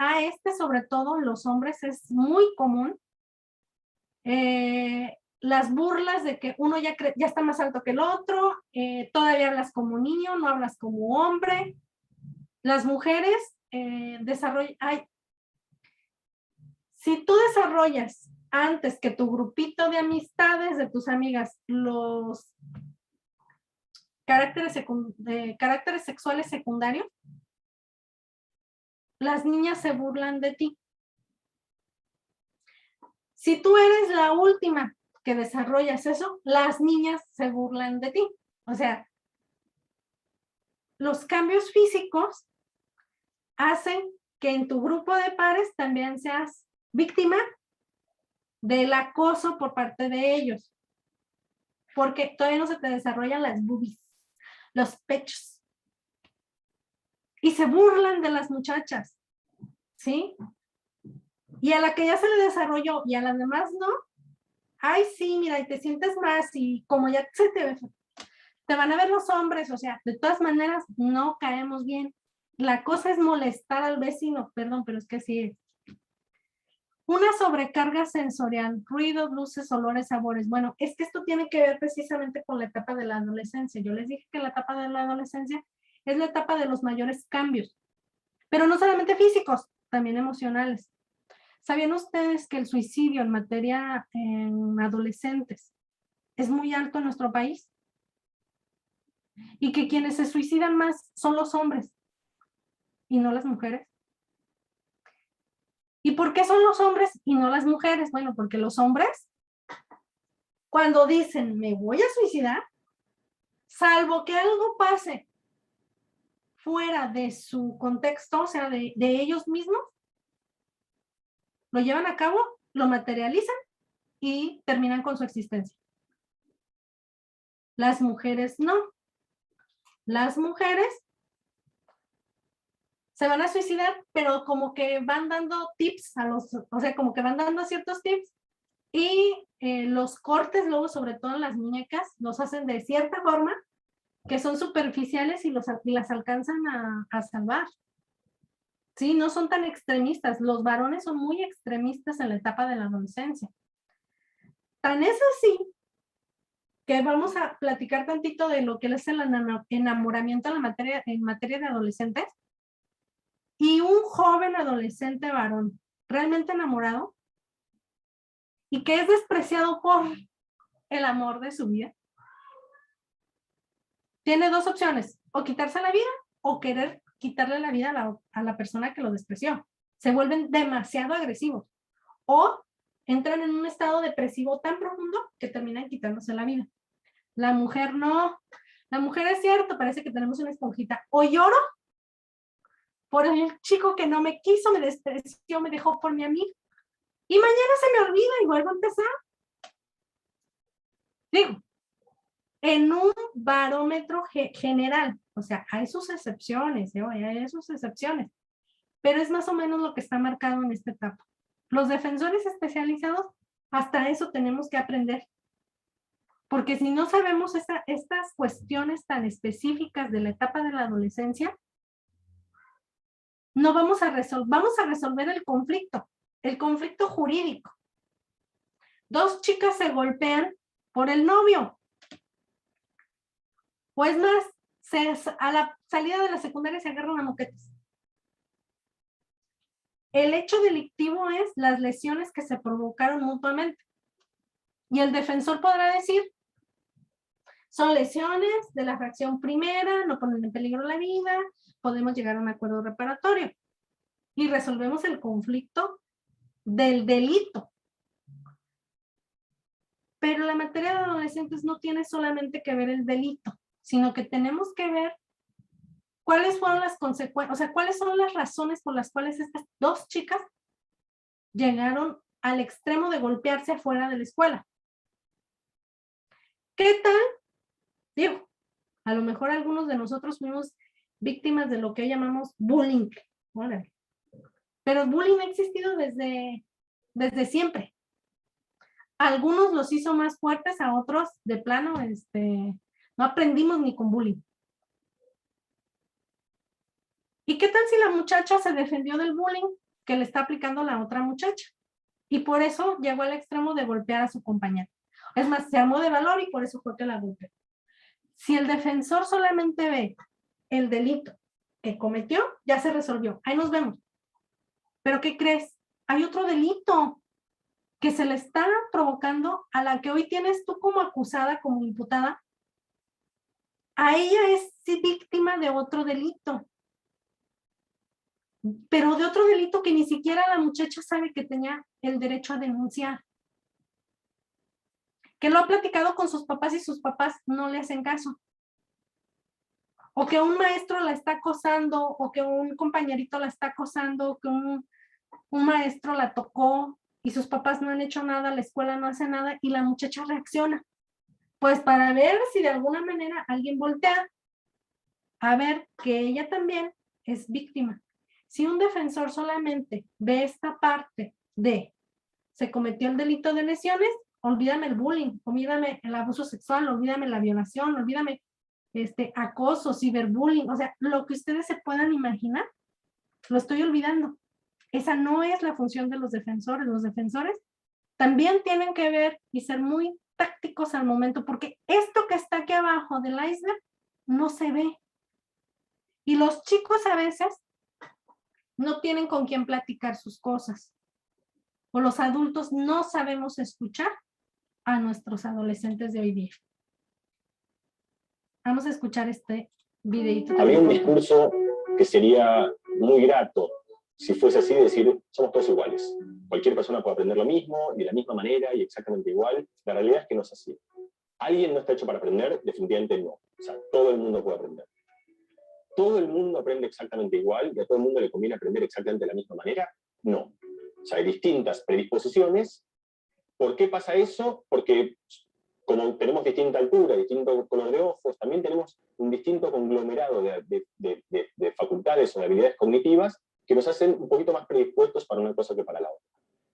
[SPEAKER 3] Sobre todo en los hombres es muy común. Las burlas de que uno ya está más alto que el otro, todavía hablas como niño, no hablas como hombre. Las mujeres Si tú desarrollas antes que tu grupito de amistades, de tus amigas, los caracteres sexuales secundarios, las niñas se burlan de ti. Si tú eres la última que desarrollas eso, las niñas se burlan de ti. O sea, los cambios físicos hacen que en tu grupo de pares también seas víctima del acoso por parte de ellos. Porque todavía no se te desarrollan las boobies, los pechos. Y se burlan de las muchachas, ¿sí? Y a la que ya se le desarrolló y a las demás no, ay, sí, mira, y te sientes más y como ya te van a ver los hombres, o sea, de todas maneras no caemos bien. La cosa es molestar al vecino, perdón, pero es que sí es. Una sobrecarga sensorial, ruidos, luces, olores, sabores. Bueno, es que esto tiene que ver precisamente con la etapa de la adolescencia. Yo les dije que la etapa de la adolescencia es la etapa de los mayores cambios, pero no solamente físicos, también emocionales. ¿Sabían ustedes que el suicidio en adolescentes es muy alto en nuestro país? Y que quienes se suicidan más son los hombres y no las mujeres. ¿Y por qué son los hombres y no las mujeres? Bueno, porque los hombres, cuando dicen me voy a suicidar, salvo que algo pase fuera de su contexto, o sea, de ellos mismos, lo llevan a cabo, lo materializan y terminan con su existencia. Las mujeres no. Las mujeres se van a suicidar, pero como que van dando tips o sea, como que van dando ciertos tips y los cortes luego, sobre todo en las muñecas, los hacen de cierta forma que son superficiales y las alcanzan a salvar. Sí, no son tan extremistas. Los varones son muy extremistas en la etapa de la adolescencia. Tan es así que vamos a platicar tantito de lo que es el enamoramiento en materia de adolescentes. Y un joven adolescente varón realmente enamorado y que es despreciado por el amor de su vida, tiene dos opciones: o quitarse la vida o querer quitarle la vida a la persona que lo despreció. Se vuelven demasiado agresivos o entran en un estado depresivo tan profundo que terminan quitándose la vida. La mujer no. La mujer, es cierto, parece que tenemos una esponjita. O lloro por el chico que no me quiso, me despreció, me dejó por mi amigo. Y mañana se me olvida y vuelvo a empezar. Digo, en un barómetro general, o sea, hay sus excepciones, pero es más o menos lo que está marcado en esta etapa. Los defensores especializados, hasta eso tenemos que aprender. Porque si no sabemos estas cuestiones tan específicas de la etapa de la adolescencia, no vamos a resolver el conflicto jurídico. Dos chicas se golpean por el novio. O es más, a la salida de la secundaria se agarran a moquetes. El hecho delictivo es las lesiones que se provocaron mutuamente. Y el defensor podrá decir, son lesiones de la fracción primera, no ponen en peligro la vida, podemos llegar a un acuerdo reparatorio. Y resolvemos el conflicto del delito. Pero la materia de adolescentes no tiene solamente que ver el delito, sino que tenemos que ver cuáles fueron las consecuencias, o sea, cuáles son las razones por las cuales estas dos chicas llegaron al extremo de golpearse afuera de la escuela. ¿Qué tal? Digo, a lo mejor algunos de nosotros fuimos víctimas de lo que hoy llamamos bullying. Órale. Pero el bullying ha existido desde siempre. Algunos los hizo más fuertes, a otros de plano, no aprendimos ni con bullying. ¿Y qué tal si la muchacha se defendió del bullying que le está aplicando la otra muchacha? Y por eso llegó al extremo de golpear a su compañera. Es más, se armó de valor y por eso fue que la golpeó. Si el defensor solamente ve el delito que cometió, ya se resolvió. Ahí nos vemos. ¿Pero qué crees? hay otro delito que se le está provocando a la que hoy tienes tú como acusada, como imputada. A ella es víctima de otro delito, pero de otro delito que ni siquiera la muchacha sabe que tenía el derecho a denunciar. Que lo ha platicado con sus papás y sus papás no le hacen caso. O que un maestro la está acosando, o que un compañerito la está acosando, o que un maestro la tocó y sus papás no han hecho nada, la escuela no hace nada y la muchacha reacciona. Pues para ver si de alguna manera alguien voltea a ver que ella también es víctima. Si un defensor solamente ve esta parte de se cometió el delito de lesiones, olvídame el bullying, olvídame el abuso sexual, olvídame la violación, olvídame acoso, ciberbullying, o sea, lo que ustedes se puedan imaginar, lo estoy olvidando. Esa no es la función de los defensores. Los defensores también tienen que ver y ser muy tácticos al momento, porque esto que está aquí abajo del iceberg no se ve. Y los chicos a veces no tienen con quién platicar sus cosas. O los adultos no sabemos escuchar a nuestros adolescentes de hoy día. Vamos a escuchar este videito.
[SPEAKER 5] Había un discurso que sería muy grato si fuese así, decir, somos todos iguales. Cualquier persona puede aprender lo mismo, de la misma manera y exactamente igual. La realidad es que no es así. ¿Alguien no está hecho para aprender? Definitivamente no. O sea, todo el mundo puede aprender. ¿Todo el mundo aprende exactamente igual y a todo el mundo le conviene aprender exactamente de la misma manera? No. O sea, hay distintas predisposiciones. ¿Por qué pasa eso? Porque como tenemos distinta altura, distinto color de ojos, también tenemos un distinto conglomerado de facultades o de habilidades cognitivas que nos hacen un poquito más predispuestos para una cosa que para la otra.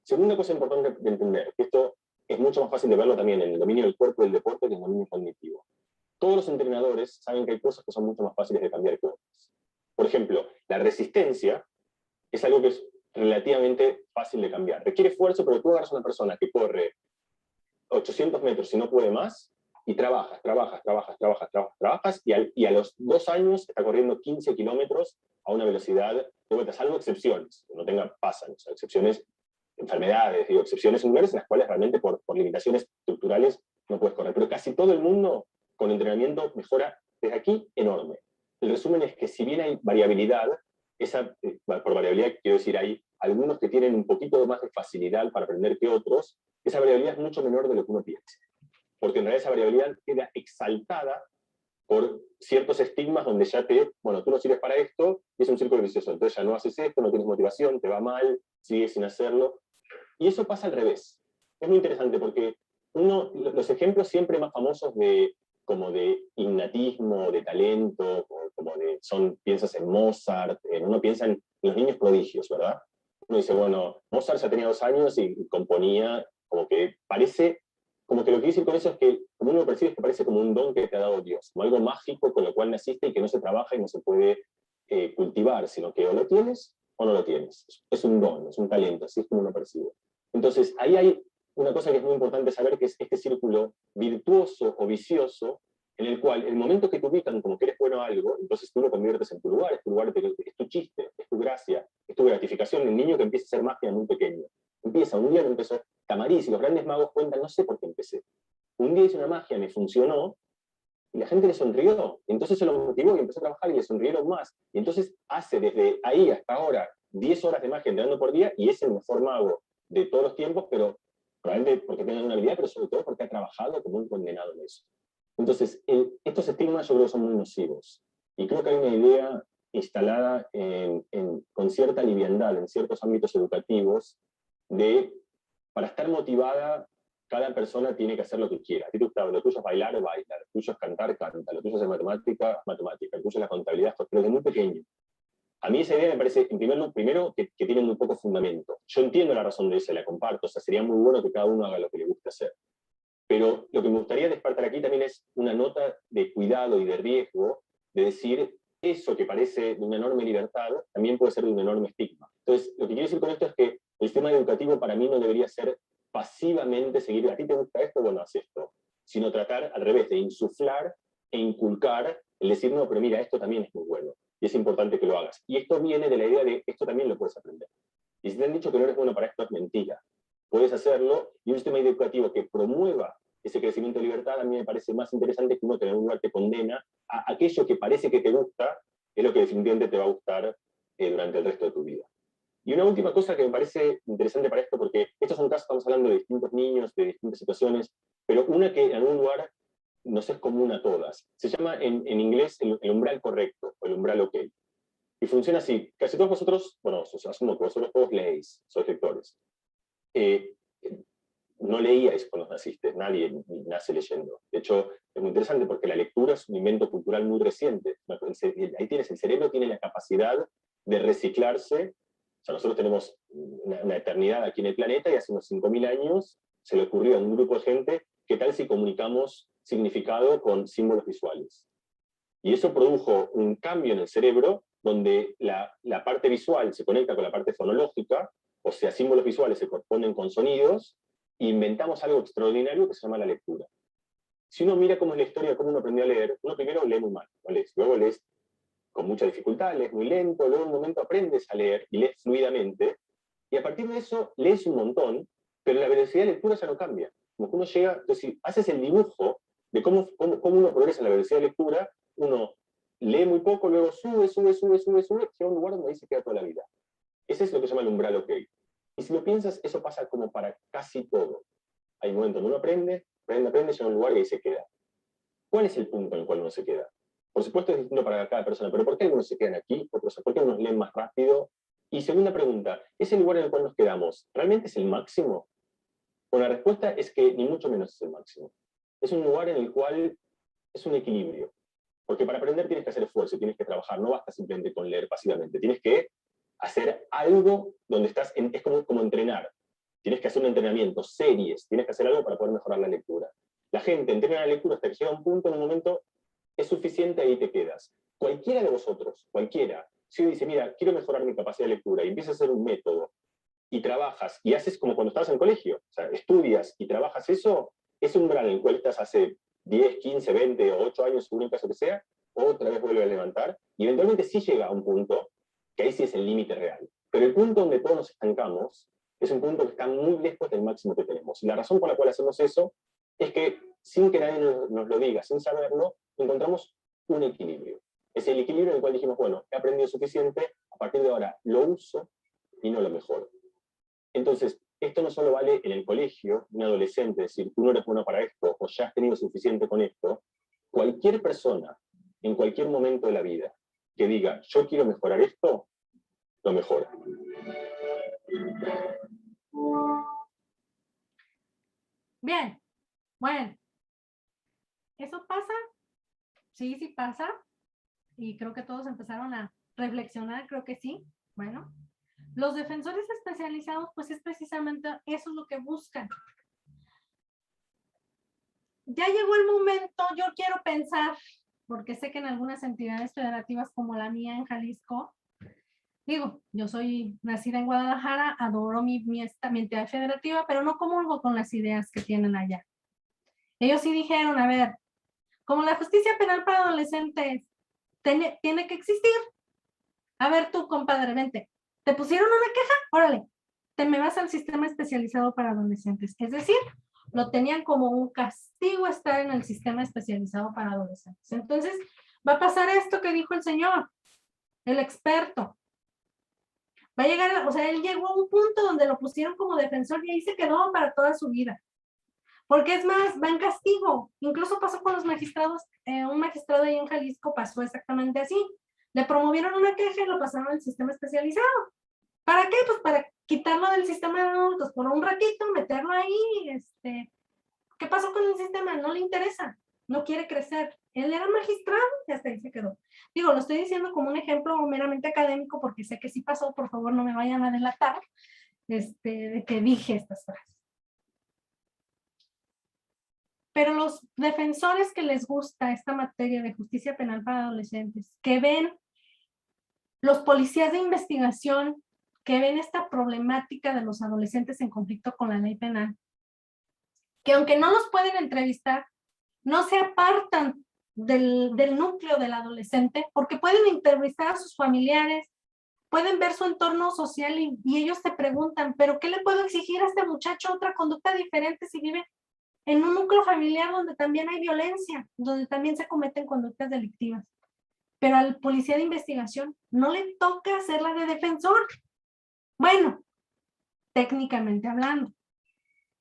[SPEAKER 5] Segunda cosa importante de entender, que esto es mucho más fácil de verlo también en el dominio del cuerpo y del deporte que en el dominio cognitivo. Todos los entrenadores saben que hay cosas que son mucho más fáciles de cambiar que otras. Por ejemplo, la resistencia es algo que es relativamente fácil de cambiar. Requiere esfuerzo, pero tú agarras a una persona que corre 800 metros y no puede más, y trabajas, y a los 2 años está corriendo 15 kilómetros a una velocidad de vuelta, salvo excepciones, que no pasan, o sea, excepciones, enfermedades, digo, excepciones singulares en las cuales realmente por limitaciones estructurales no puedes correr. Pero casi todo el mundo con entrenamiento mejora desde aquí enorme. El resumen es que si bien hay variabilidad, por variabilidad quiero decir, hay algunos que tienen un poquito más de facilidad para aprender que otros, esa variabilidad es mucho menor de lo que uno piensa. Porque en realidad esa variabilidad queda exaltada por ciertos estigmas donde ya bueno, tú no sirves para esto, y es un círculo vicioso. Entonces ya no haces esto, no tienes motivación, te va mal, sigues sin hacerlo. Y eso pasa al revés. Es muy interesante porque los ejemplos siempre más famosos como de innatismo, de talento, piensas en Mozart, uno piensa en los niños prodigios, ¿verdad? Uno dice, bueno, Mozart ya tenía 2 años y componía, como que lo que quiero decir con eso es que, como uno lo percibe, es que parece como un don que te ha dado Dios, como algo mágico con lo cual naciste y que no se trabaja y no se puede cultivar, sino que o lo tienes o no lo tienes. Es un don, es un talento, así es como uno percibe. Entonces, ahí hay una cosa que es muy importante saber, que es este círculo virtuoso o vicioso, en el cual el momento que te ubican como que eres bueno a algo, entonces tú lo conviertes en tu lugar, es tu chiste, es tu gracia, es tu gratificación. El niño que empieza a hacer magia muy pequeño. Un día no empezó, Tamariz y los grandes magos cuentan, no sé por qué empecé. Un día hice una magia, me funcionó, y la gente le sonrió. Entonces se lo motivó y empezó a trabajar y le sonrieron más. Y entonces hace desde ahí hasta ahora 10 horas de magia entrenando por día y es el mejor mago de todos los tiempos, pero probablemente porque tenga una habilidad, pero sobre todo porque ha trabajado como un condenado en eso. Entonces, estos estigmas yo creo que son muy nocivos. Y creo que hay una idea instalada con cierta liviandad en ciertos ámbitos educativos para estar motivada, cada persona tiene que hacer lo que quiera. Lo tuyo es bailar, baila, lo tuyo es cantar, canta, lo tuyo es matemática, matemática, lo tuyo es la contabilidad, pero desde muy pequeño. A mí esa idea me parece, primero, que tiene muy poco fundamento. Yo entiendo la razón de eso, la comparto, o sea, sería muy bueno que cada uno haga lo que le guste hacer. Pero lo que me gustaría despertar aquí también es una nota de cuidado y de riesgo, de decir, eso que parece de una enorme libertad, también puede ser de un enorme estigma. Entonces, lo que quiero decir con esto es que el sistema educativo para mí no debería ser pasivamente seguir, a ti te gusta esto, bueno, haz esto, sino tratar al revés, de insuflar e inculcar, el decir, no, pero mira, esto también es muy bueno, y es importante que lo hagas. Y esto viene de la idea de, esto también lo puedes aprender. Y si te han dicho que no eres bueno para esto, es mentira. Puedes hacerlo, y un sistema educativo que promueva ese crecimiento de libertad a mí me parece más interesante que uno tener un lugar que condena a aquello que parece que te gusta, es lo que definitivamente te va a gustar durante el resto de tu vida. Y una última cosa que me parece interesante para esto, porque estos son casos, estamos hablando de distintos niños, de distintas situaciones, pero una que en algún lugar nos es común a todas. Se llama en inglés el umbral correcto, o el umbral ok. Y funciona así. Casi todos vosotros, bueno, asumo que vosotros todos leéis, sois lectores. No leíais cuando naciste, nadie nace leyendo. De hecho, es muy interesante porque la lectura es un invento cultural muy reciente. Ahí tienes, el cerebro tiene la capacidad de reciclarse. O sea, nosotros tenemos una eternidad aquí en el planeta y hace unos 5.000 años se le ocurrió a un grupo de gente, ¿qué tal si comunicamos significado con símbolos visuales? Y eso produjo un cambio en el cerebro donde la parte visual se conecta con la parte fonológica, o sea, símbolos visuales se corresponden con sonidos, e inventamos algo extraordinario que se llama la lectura. Si uno mira cómo es la historia de cómo uno aprendió a leer, uno primero lee muy mal, no lees, luego lees con mucha dificultad, lees muy lento, luego en un momento aprendes a leer y lees fluidamente, y a partir de eso lees un montón, pero la velocidad de lectura ya no cambia. Como que uno llega, entonces si haces el dibujo de cómo uno progresa en la velocidad de lectura, uno lee muy poco, luego sube, llega a un lugar donde ahí se queda toda la vida. Ese es lo que se llama el umbral ok. Y si lo piensas, eso pasa como para casi todo. Hay un momento donde uno aprende, llega a un lugar y ahí se queda. ¿Cuál es el punto en el cual uno se queda? Por supuesto es distinto para cada persona, pero ¿por qué algunos se quedan aquí? ¿Por qué unos leen más rápido? Y segunda pregunta, ¿ese lugar en el cual nos quedamos realmente es el máximo? Bueno, la respuesta es que ni mucho menos es el máximo. Es un lugar en el cual es un equilibrio. Porque para aprender tienes que hacer esfuerzo, tienes que trabajar, no basta simplemente con leer pasivamente. Tienes que hacer algo donde estás, es como entrenar. Tienes que hacer un entrenamiento, series, tienes que hacer algo para poder mejorar la lectura. La gente entrena la lectura hasta que llega a un punto, en un momento, es suficiente, ahí te quedas. Cualquiera de vosotros, cualquiera, si uno dice, mira, quiero mejorar mi capacidad de lectura, y empiezas a hacer un método, y trabajas, y haces como cuando estabas en el colegio, o sea, estudias y trabajas eso, es un umbral en el cual estás hace 10, 15, 20 o 8 años, según el caso que sea, otra vez vuelve a levantar, y eventualmente sí llega a un punto, que ahí sí es el límite real. Pero el punto donde todos nos estancamos es un punto que está muy lejos del máximo que tenemos. Y la razón por la cual hacemos eso es que, sin que nadie nos lo diga, sin saberlo, encontramos un equilibrio. Es el equilibrio en el cual dijimos, bueno, he aprendido suficiente, a partir de ahora lo uso y no lo mejoro. Entonces, esto no solo vale en el colegio, un adolescente, decir, tú no eres bueno para esto, o ya has tenido suficiente con esto. Cualquier persona, en cualquier momento de la vida, que diga, yo quiero mejorar esto, lo mejora.
[SPEAKER 3] Bien, bueno, ¿eso pasa? Sí, sí pasa. Y creo que todos empezaron a reflexionar, creo que sí. Bueno, los defensores especializados, pues es precisamente eso es lo que buscan. Ya llegó el momento, yo quiero pensar, porque sé que en algunas entidades federativas como la mía en Jalisco, digo, yo soy nacida en Guadalajara, adoro mi entidad federativa, pero no comulgo con las ideas que tienen allá. Ellos sí dijeron, a ver, como la justicia penal para adolescentes tiene que existir. A ver tú, compadre, vente. ¿Te pusieron una queja? Órale, te me vas al sistema especializado para adolescentes. Es decir, lo tenían como un castigo estar en el sistema especializado para adolescentes. Entonces, va a pasar esto que dijo el señor, el experto. Va a llegar, o sea, él llegó a un punto donde lo pusieron como defensor y ahí se quedó para toda su vida. Porque es más, va en castigo. Incluso pasó con los magistrados, un magistrado ahí en Jalisco pasó exactamente así. Le promovieron una queja y lo pasaron al sistema especializado. ¿Para qué? Pues para quitarlo del sistema de adultos por un ratito, meterlo ahí. ¿Qué pasó con el sistema? No le interesa, no quiere crecer. Él era magistrado y hasta ahí se quedó. Digo, lo estoy diciendo como un ejemplo meramente académico porque sé que sí pasó, por favor no me vayan a delatar de que dije estas frases. Pero los defensores que les gusta esta materia de justicia penal para adolescentes, que ven los policías de investigación, que ven esta problemática de los adolescentes en conflicto con la ley penal, que aunque no los pueden entrevistar, no se apartan del núcleo del adolescente, porque pueden entrevistar a sus familiares, pueden ver su entorno social y ellos te preguntan, ¿pero qué le puedo exigir a este muchacho otra conducta diferente si vive en un núcleo familiar donde también hay violencia, donde también se cometen conductas delictivas? Pero al policía de investigación no le toca hacer la de defensor. Bueno, técnicamente hablando.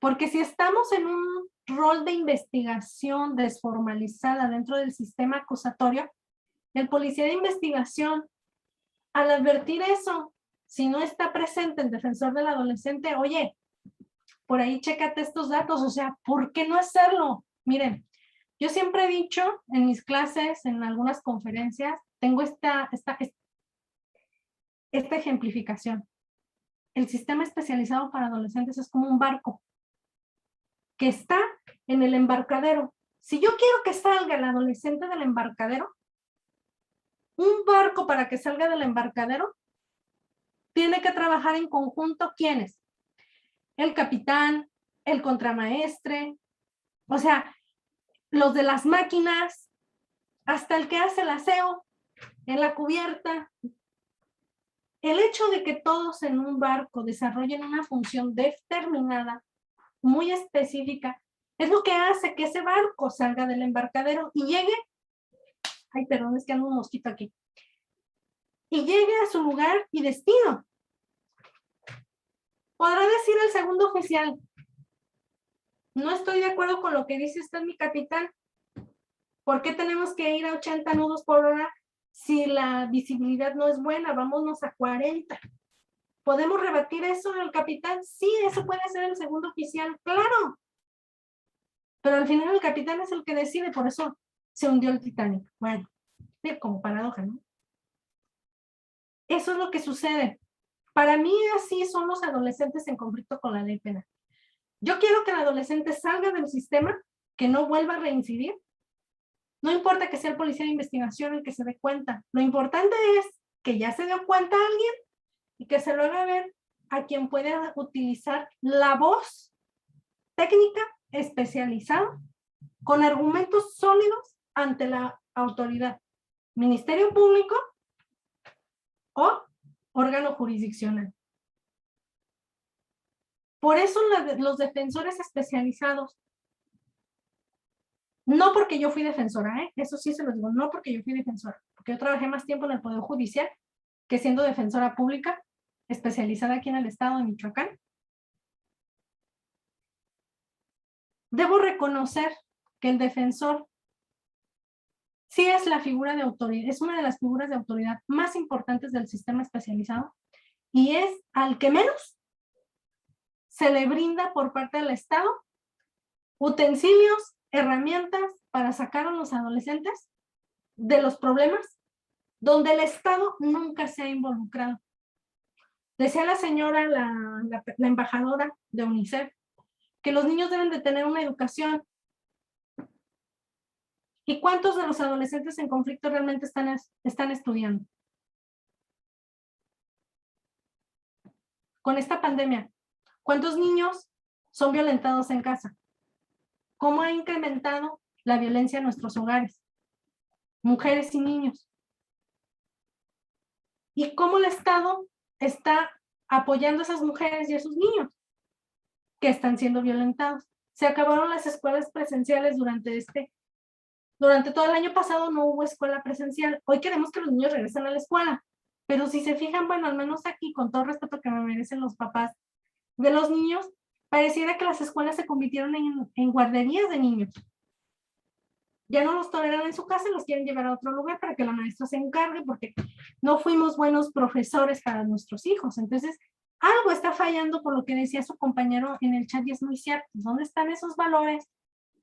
[SPEAKER 3] Porque si estamos en un rol de investigación desformalizada dentro del sistema acusatorio, el policía de investigación, al advertir eso, si no está presente el defensor del adolescente, oye, por ahí chécate estos datos, o sea, ¿por qué no hacerlo? Miren, yo siempre he dicho en mis clases, en algunas conferencias, tengo esta ejemplificación. El sistema especializado para adolescentes es como un barco que está en el embarcadero. Si yo quiero que salga el adolescente del embarcadero, un barco para que salga del embarcadero tiene que trabajar en conjunto, ¿quiénes? El capitán, el contramaestre, o sea, los de las máquinas, hasta el que hace el aseo en la cubierta. El hecho de que todos en un barco desarrollen una función determinada, muy específica, es lo que hace que ese barco salga del embarcadero y llegue, ay, perdón, es que ando un mosquito aquí, y llegue a su lugar y destino. Podrá decir el segundo oficial, no estoy de acuerdo con lo que dice usted, mi capitán. ¿Por qué tenemos que ir a 80 nudos por hora si la visibilidad no es buena? Vámonos a 40. ¿Podemos rebatir eso al capitán? Sí, eso puede ser el segundo oficial, claro. Pero al final el capitán es el que decide, por eso se hundió el Titanic. Bueno, como paradoja, ¿no? Eso es lo que sucede. Para mí así son los adolescentes en conflicto con la ley penal. Yo quiero que el adolescente salga del sistema, que no vuelva a reincidir. No importa que sea el policía de investigación el que se dé cuenta. Lo importante es que ya se dio cuenta a alguien y que se lo haga ver a quien pueda utilizar la voz técnica especializada con argumentos sólidos ante la autoridad, Ministerio Público o órgano jurisdiccional. Por eso los defensores especializados, no porque yo fui defensora, eso sí se los digo, no porque yo fui defensora, porque yo trabajé más tiempo en el Poder Judicial que siendo defensora pública, especializada aquí en el estado de Michoacán. Debo reconocer que el defensor sí es la figura de autoridad, es una de las figuras de autoridad más importantes del sistema especializado y es al que menos se le brinda por parte del Estado utensilios, herramientas para sacar a los adolescentes de los problemas donde el Estado nunca se ha involucrado. Decía la señora, la embajadora de UNICEF, que los niños deben de tener una educación. ¿Y cuántos de los adolescentes en conflicto realmente están estudiando? Con esta pandemia, ¿cuántos niños son violentados en casa? ¿Cómo ha incrementado la violencia en nuestros hogares? Mujeres y niños. ¿Y cómo el Estado está apoyando a esas mujeres y a esos niños que están siendo violentados? Se acabaron las escuelas presenciales durante todo el año pasado, no hubo escuela presencial. Hoy queremos que los niños regresen a la escuela. Pero si se fijan, bueno, al menos aquí, con todo respeto que me merecen los papás de los niños, pareciera que las escuelas se convirtieron en guarderías de niños. Ya no los toleran en su casa y los quieren llevar a otro lugar para que la maestra se encargue porque no fuimos buenos profesores para nuestros hijos. Entonces, algo está fallando por lo que decía su compañero en el chat y es muy cierto. ¿Dónde están esos valores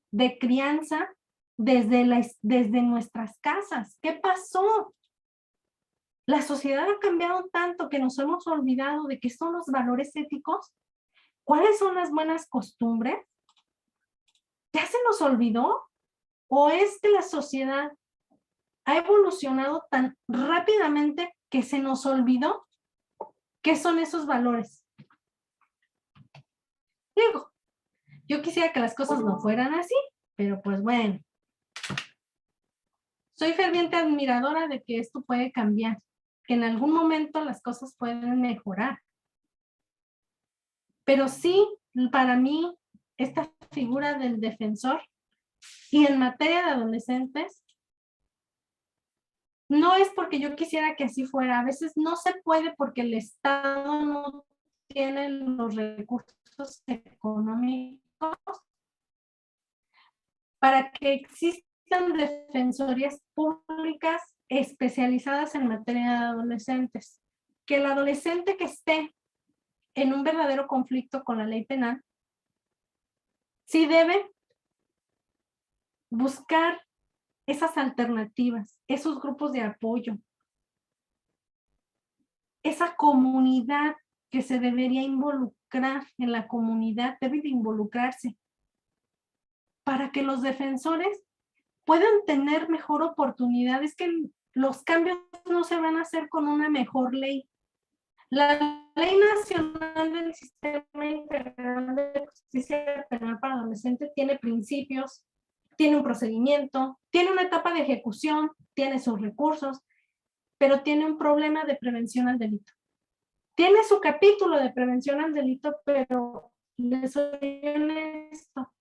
[SPEAKER 3] de crianza desde nuestras casas? ¿Qué pasó? La sociedad ha cambiado tanto que nos hemos olvidado de qué son los valores éticos. ¿Cuáles son las buenas costumbres? ¿Ya se nos olvidó? ¿O es que la sociedad ha evolucionado tan rápidamente que se nos olvidó qué son esos valores? Digo, yo quisiera que las cosas no fueran así, pero pues bueno. Soy ferviente admiradora de que esto puede cambiar. que en algún momento las cosas pueden mejorar. Pero sí, para mí, esta figura del defensor, y en materia de adolescentes, no es porque yo quisiera que así fuera. A veces no se puede porque el Estado no tiene los recursos económicos para que existan defensorías públicas especializadas en materia de adolescentes. Que el adolescente que esté en un verdadero conflicto con la ley penal, sí debe buscar esas alternativas, esos grupos de apoyo, esa comunidad que se debería involucrar en la comunidad, debe de involucrarse para que los defensores puedan tener mejor oportunidad. Es que los cambios no se van a hacer con una mejor ley. La Ley Nacional del Sistema Integral de Justicia Penal para Adolescentes tiene principios, tiene un procedimiento, tiene una etapa de ejecución, tiene sus recursos, pero tiene un problema de prevención al delito. Tiene su capítulo de prevención al delito, pero les soy honesto,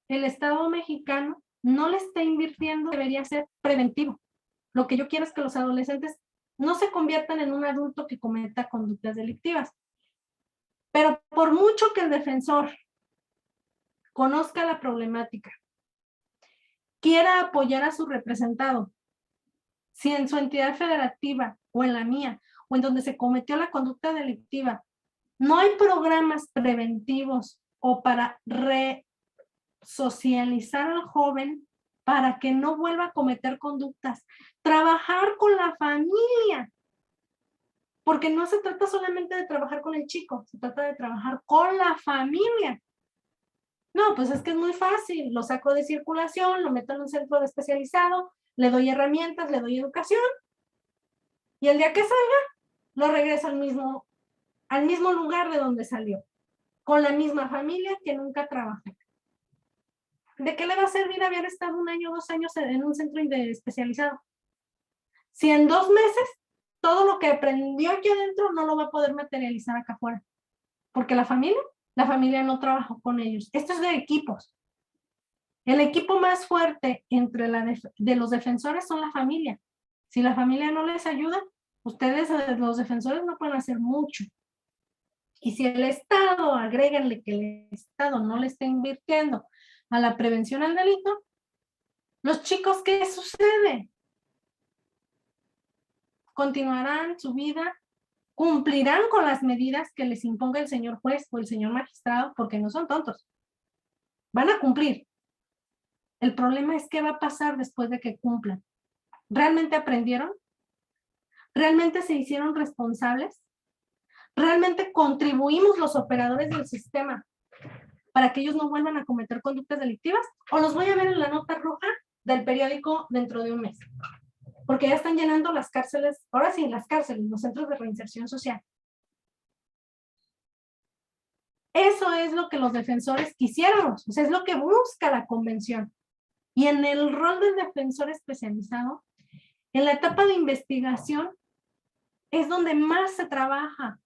[SPEAKER 3] el Estado mexicano no le está invirtiendo, debería ser preventivo. Lo que yo quiero es que los adolescentes no se conviertan en un adulto que cometa conductas delictivas. Pero por mucho que el defensor conozca la problemática, quiera apoyar a su representado, si en su entidad federativa o en la mía o en donde se cometió la conducta delictiva no hay programas preventivos o para resocializar al joven para que no vuelva a cometer conductas, trabajar con la familia, porque no se trata solamente de trabajar con el chico, se trata de trabajar con la familia. No, pues es que es muy fácil, lo saco de circulación, lo meto en un centro especializado, le doy herramientas, le doy educación, y el día que salga, lo regreso al mismo lugar de donde salió, con la misma familia que nunca trabajó. ¿De qué le va a servir haber estado 1 año, 2 años en un centro especializado? Si en 2 meses todo lo que aprendió aquí adentro no lo va a poder materializar acá afuera, porque la familia no trabajó con ellos. Esto es de equipos. El equipo más fuerte entre de los defensores son la familia. Si la familia no les ayuda, ustedes, los defensores, no pueden hacer mucho. Y si el Estado, agréguenle que el Estado no le está invirtiendo a la prevención al delito, los chicos, ¿qué sucede? Continuarán su vida, cumplirán con las medidas que les imponga el señor juez o el señor magistrado, porque no son tontos. Van a cumplir. El problema es qué va a pasar después de que cumplan. ¿Realmente aprendieron? ¿Realmente se hicieron responsables? ¿Realmente contribuimos los operadores del sistema para que ellos no vuelvan a cometer conductas delictivas? ¿O los voy a ver en la nota roja del periódico dentro de un mes? Porque ya están llenando las cárceles, ahora sí, las cárceles, los centros de reinserción social. Eso es lo que los defensores quisiéramos, o sea, es lo que busca la convención. Y en el rol del defensor especializado, en la etapa de investigación, es donde más se trabaja.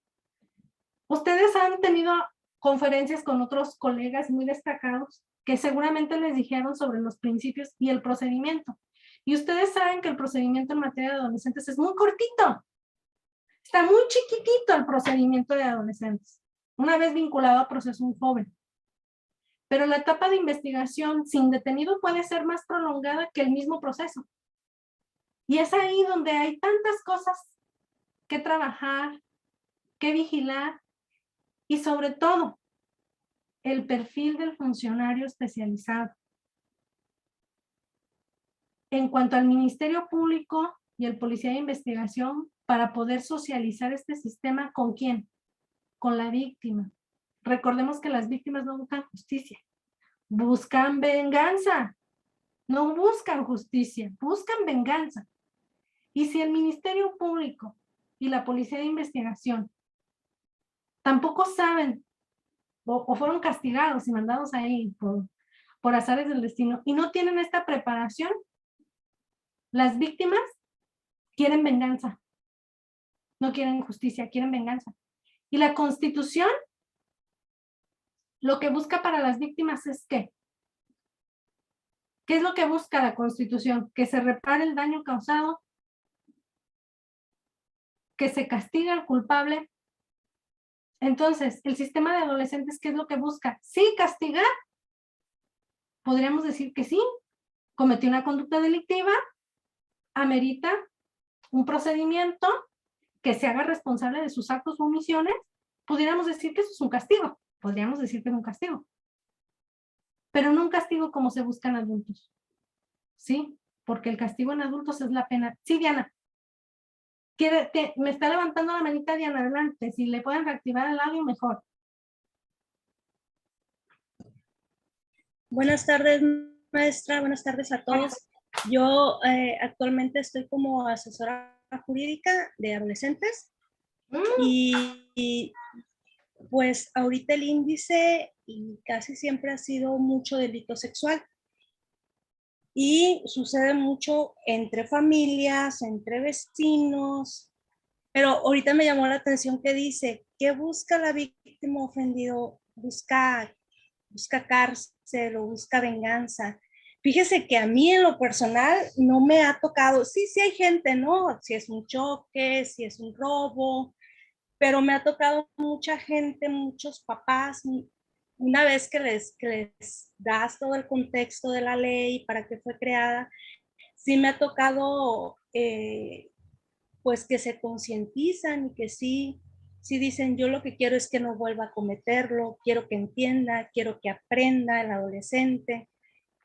[SPEAKER 3] Ustedes han tenido conferencias con otros colegas muy destacados que seguramente les dijeron sobre los principios y el procedimiento. Y ustedes saben que el procedimiento en materia de adolescentes es muy cortito. Está muy chiquitito el procedimiento de adolescentes, una vez vinculado a proceso un joven. Pero la etapa de investigación sin detenido puede ser más prolongada que el mismo proceso. Y es ahí donde hay tantas cosas que trabajar, que vigilar y sobre todo el perfil del funcionario especializado. En cuanto al Ministerio Público y el Policía de Investigación, para poder socializar este sistema, ¿con quién? Con la víctima. Recordemos que las víctimas no buscan justicia, buscan venganza. No buscan justicia, buscan venganza. Y si el Ministerio Público y la Policía de Investigación tampoco saben o fueron castigados y mandados ahí por azares del destino y no tienen esta preparación, las víctimas quieren venganza. No quieren justicia, quieren venganza. Y la Constitución lo que busca para las víctimas es ¿qué? ¿Qué es lo que busca la Constitución? Que se repare el daño causado, que se castigue al culpable. Entonces, el sistema de adolescentes, ¿qué es lo que busca? Sí, castigar. Podríamos decir que sí, cometió una conducta delictiva, amerita un procedimiento que se haga responsable de sus actos o omisiones. Pudiéramos decir que eso es un castigo. Podríamos decir que es un castigo. Pero no un castigo como se busca en adultos. ¿Sí? Porque el castigo en adultos es la pena. Sí, Diana. Me está levantando la manita, Diana, adelante. Si le pueden reactivar el audio, mejor.
[SPEAKER 6] Buenas tardes, maestra. Buenas tardes a todos. Yo actualmente estoy como asesora jurídica de adolescentes y pues ahorita el índice y casi siempre ha sido mucho delito sexual y sucede mucho entre familias, entre vecinos, pero ahorita me llamó la atención que dice, ¿qué busca la víctima ofendido? Busca cárcel o busca venganza. Fíjese que a mí en lo personal no me ha tocado, sí hay gente, ¿no? Si es un choque, si es un robo, pero me ha tocado mucha gente, muchos papás, una vez que les das todo el contexto de la ley, para qué fue creada, sí me ha tocado pues que se concientizan y que sí dicen, yo lo que quiero es que no vuelva a cometerlo, quiero que entienda, quiero que aprenda el adolescente.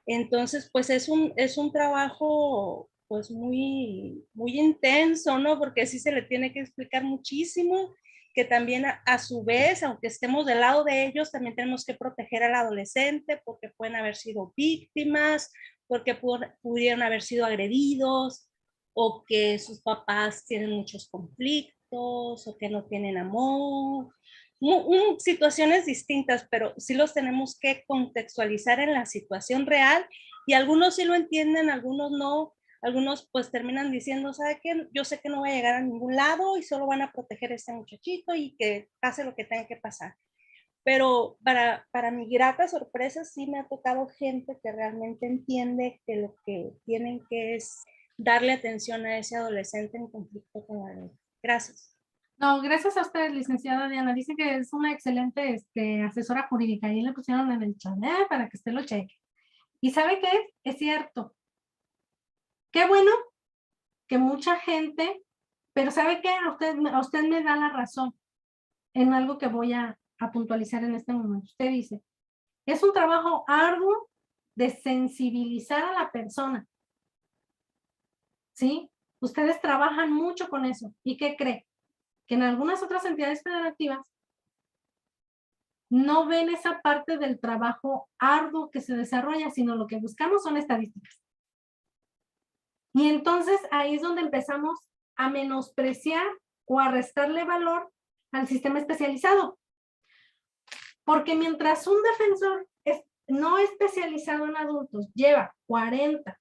[SPEAKER 6] Entonces, pues es un trabajo pues muy intenso, ¿no? Porque sí se le tiene que explicar muchísimo, que también a su vez, aunque estemos del lado de ellos, también tenemos que proteger al adolescente porque pueden haber sido víctimas, porque pudieron haber sido agredidos, o que sus papás tienen muchos conflictos, o que no tienen amor, situaciones distintas, pero sí los tenemos que contextualizar en la situación real y algunos sí lo entienden, algunos no, algunos pues terminan diciendo, ¿sabe qué? Yo sé que no voy a llegar a ningún lado y solo van a proteger a este muchachito y que pase lo que tenga que pasar. Pero para mi grata sorpresa sí me ha tocado gente que realmente entiende que lo que tienen que es darle atención a ese adolescente en conflicto con la ley. Gracias.
[SPEAKER 3] No, gracias a usted, licenciada Diana. Dice que es una excelente asesora jurídica. Ahí le pusieron en el chat para que usted lo cheque. ¿Y sabe qué? Es cierto. Qué bueno que mucha gente, pero ¿sabe qué? A usted me da la razón en algo que voy a puntualizar en este momento. Usted dice, es un trabajo arduo de sensibilizar a la persona. ¿Sí? Ustedes trabajan mucho con eso. ¿Y qué cree? Que en algunas otras entidades federativas no ven esa parte del trabajo arduo que se desarrolla, sino lo que buscamos son estadísticas. Y entonces ahí es donde empezamos a menospreciar o a restarle valor al sistema especializado. Porque mientras un defensor no especializado en adultos lleva 40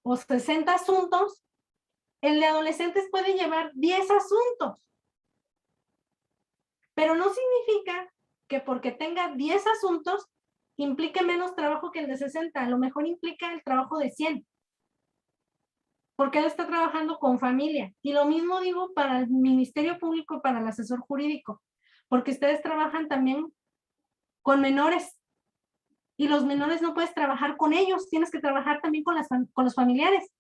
[SPEAKER 3] o 60 asuntos, el de adolescentes puede llevar 10 asuntos. Pero no significa que porque tenga 10 asuntos implique menos trabajo que el de 60. A lo mejor implica el trabajo de 100. Porque él está trabajando con familia. Y lo mismo digo para el Ministerio Público y para el asesor jurídico. Porque ustedes trabajan también con menores. Y los menores no puedes trabajar con ellos. Tienes que trabajar también con los familiares.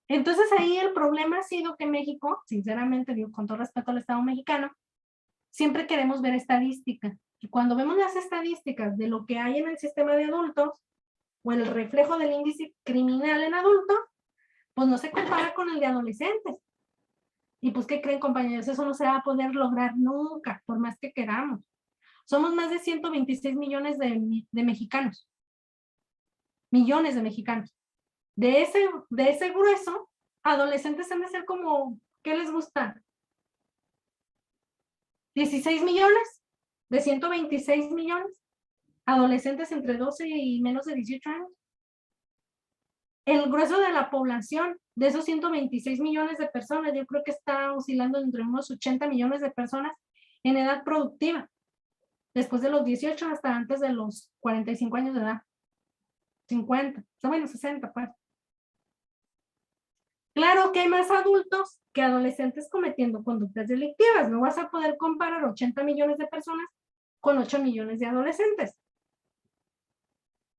[SPEAKER 3] Entonces ahí el problema ha sido que México, sinceramente digo con todo respeto al Estado mexicano, siempre queremos ver estadística. Y cuando vemos las estadísticas de lo que hay en el sistema de adultos o el reflejo del índice criminal en adultos, pues no se compara con el de adolescentes. Y pues, ¿qué creen, compañeros? Eso no se va a poder lograr nunca, por más que queramos. Somos más de 126 millones de mexicanos. Millones de mexicanos. De ese grueso, adolescentes han de ser como, ¿qué les gusta? 16 millones, de 126 millones, adolescentes entre 12 y menos de 18 años. El grueso de la población, De esos 126 millones de personas, yo creo que está oscilando entre unos 80 millones de personas en edad productiva, después de los 18 hasta antes de los 45 años de edad. 50, o sea, bueno, 60, pues. Claro que hay más adultos que adolescentes cometiendo conductas delictivas. No vas a poder comparar 80 millones de personas con 8 millones de adolescentes.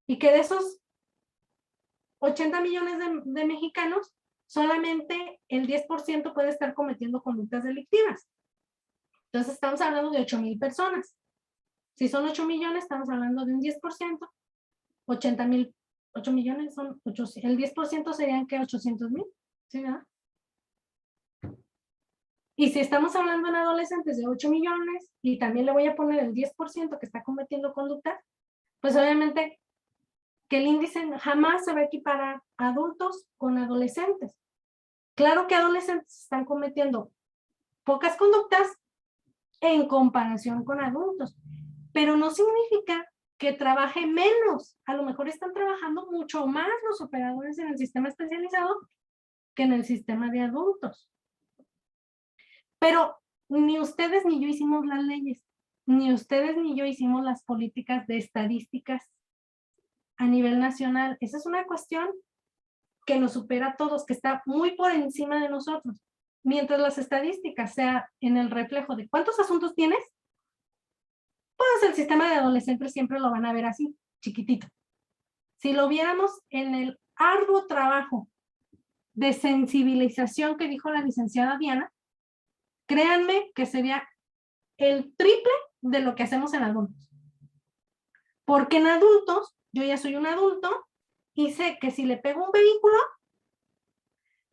[SPEAKER 3] Y que de esos 80 millones de mexicanos, solamente el 10% puede estar cometiendo conductas delictivas. Entonces estamos hablando de 8,000 personas. Si son 8 millones, estamos hablando de un 10%. 80,000, 8 millones son 800. El 10% serían que 800,000. ¿Sí, verdad? Y si estamos hablando en adolescentes de 8 millones y también le voy a poner el 10% que está cometiendo conducta, pues obviamente que el índice jamás se va a equiparar a adultos con adolescentes. Claro que adolescentes están cometiendo pocas conductas en comparación con adultos, pero no significa que trabaje menos. A lo mejor están trabajando mucho más los operadores en el sistema especializado que en el sistema de adultos. Pero ni ustedes ni yo hicimos las leyes, ni ustedes ni yo hicimos las políticas de estadísticas a nivel nacional. Esa es una cuestión que nos supera a todos, que está muy por encima de nosotros. Mientras las estadísticas sean en el reflejo de cuántos asuntos tienes, pues el sistema de adolescentes siempre lo van a ver así, chiquitito. Si lo viéramos en el arduo trabajo de sensibilización que dijo la licenciada Diana, créanme que sería el triple de lo que hacemos en adultos. Porque en adultos, yo ya soy un adulto y sé que si le pego un vehículo,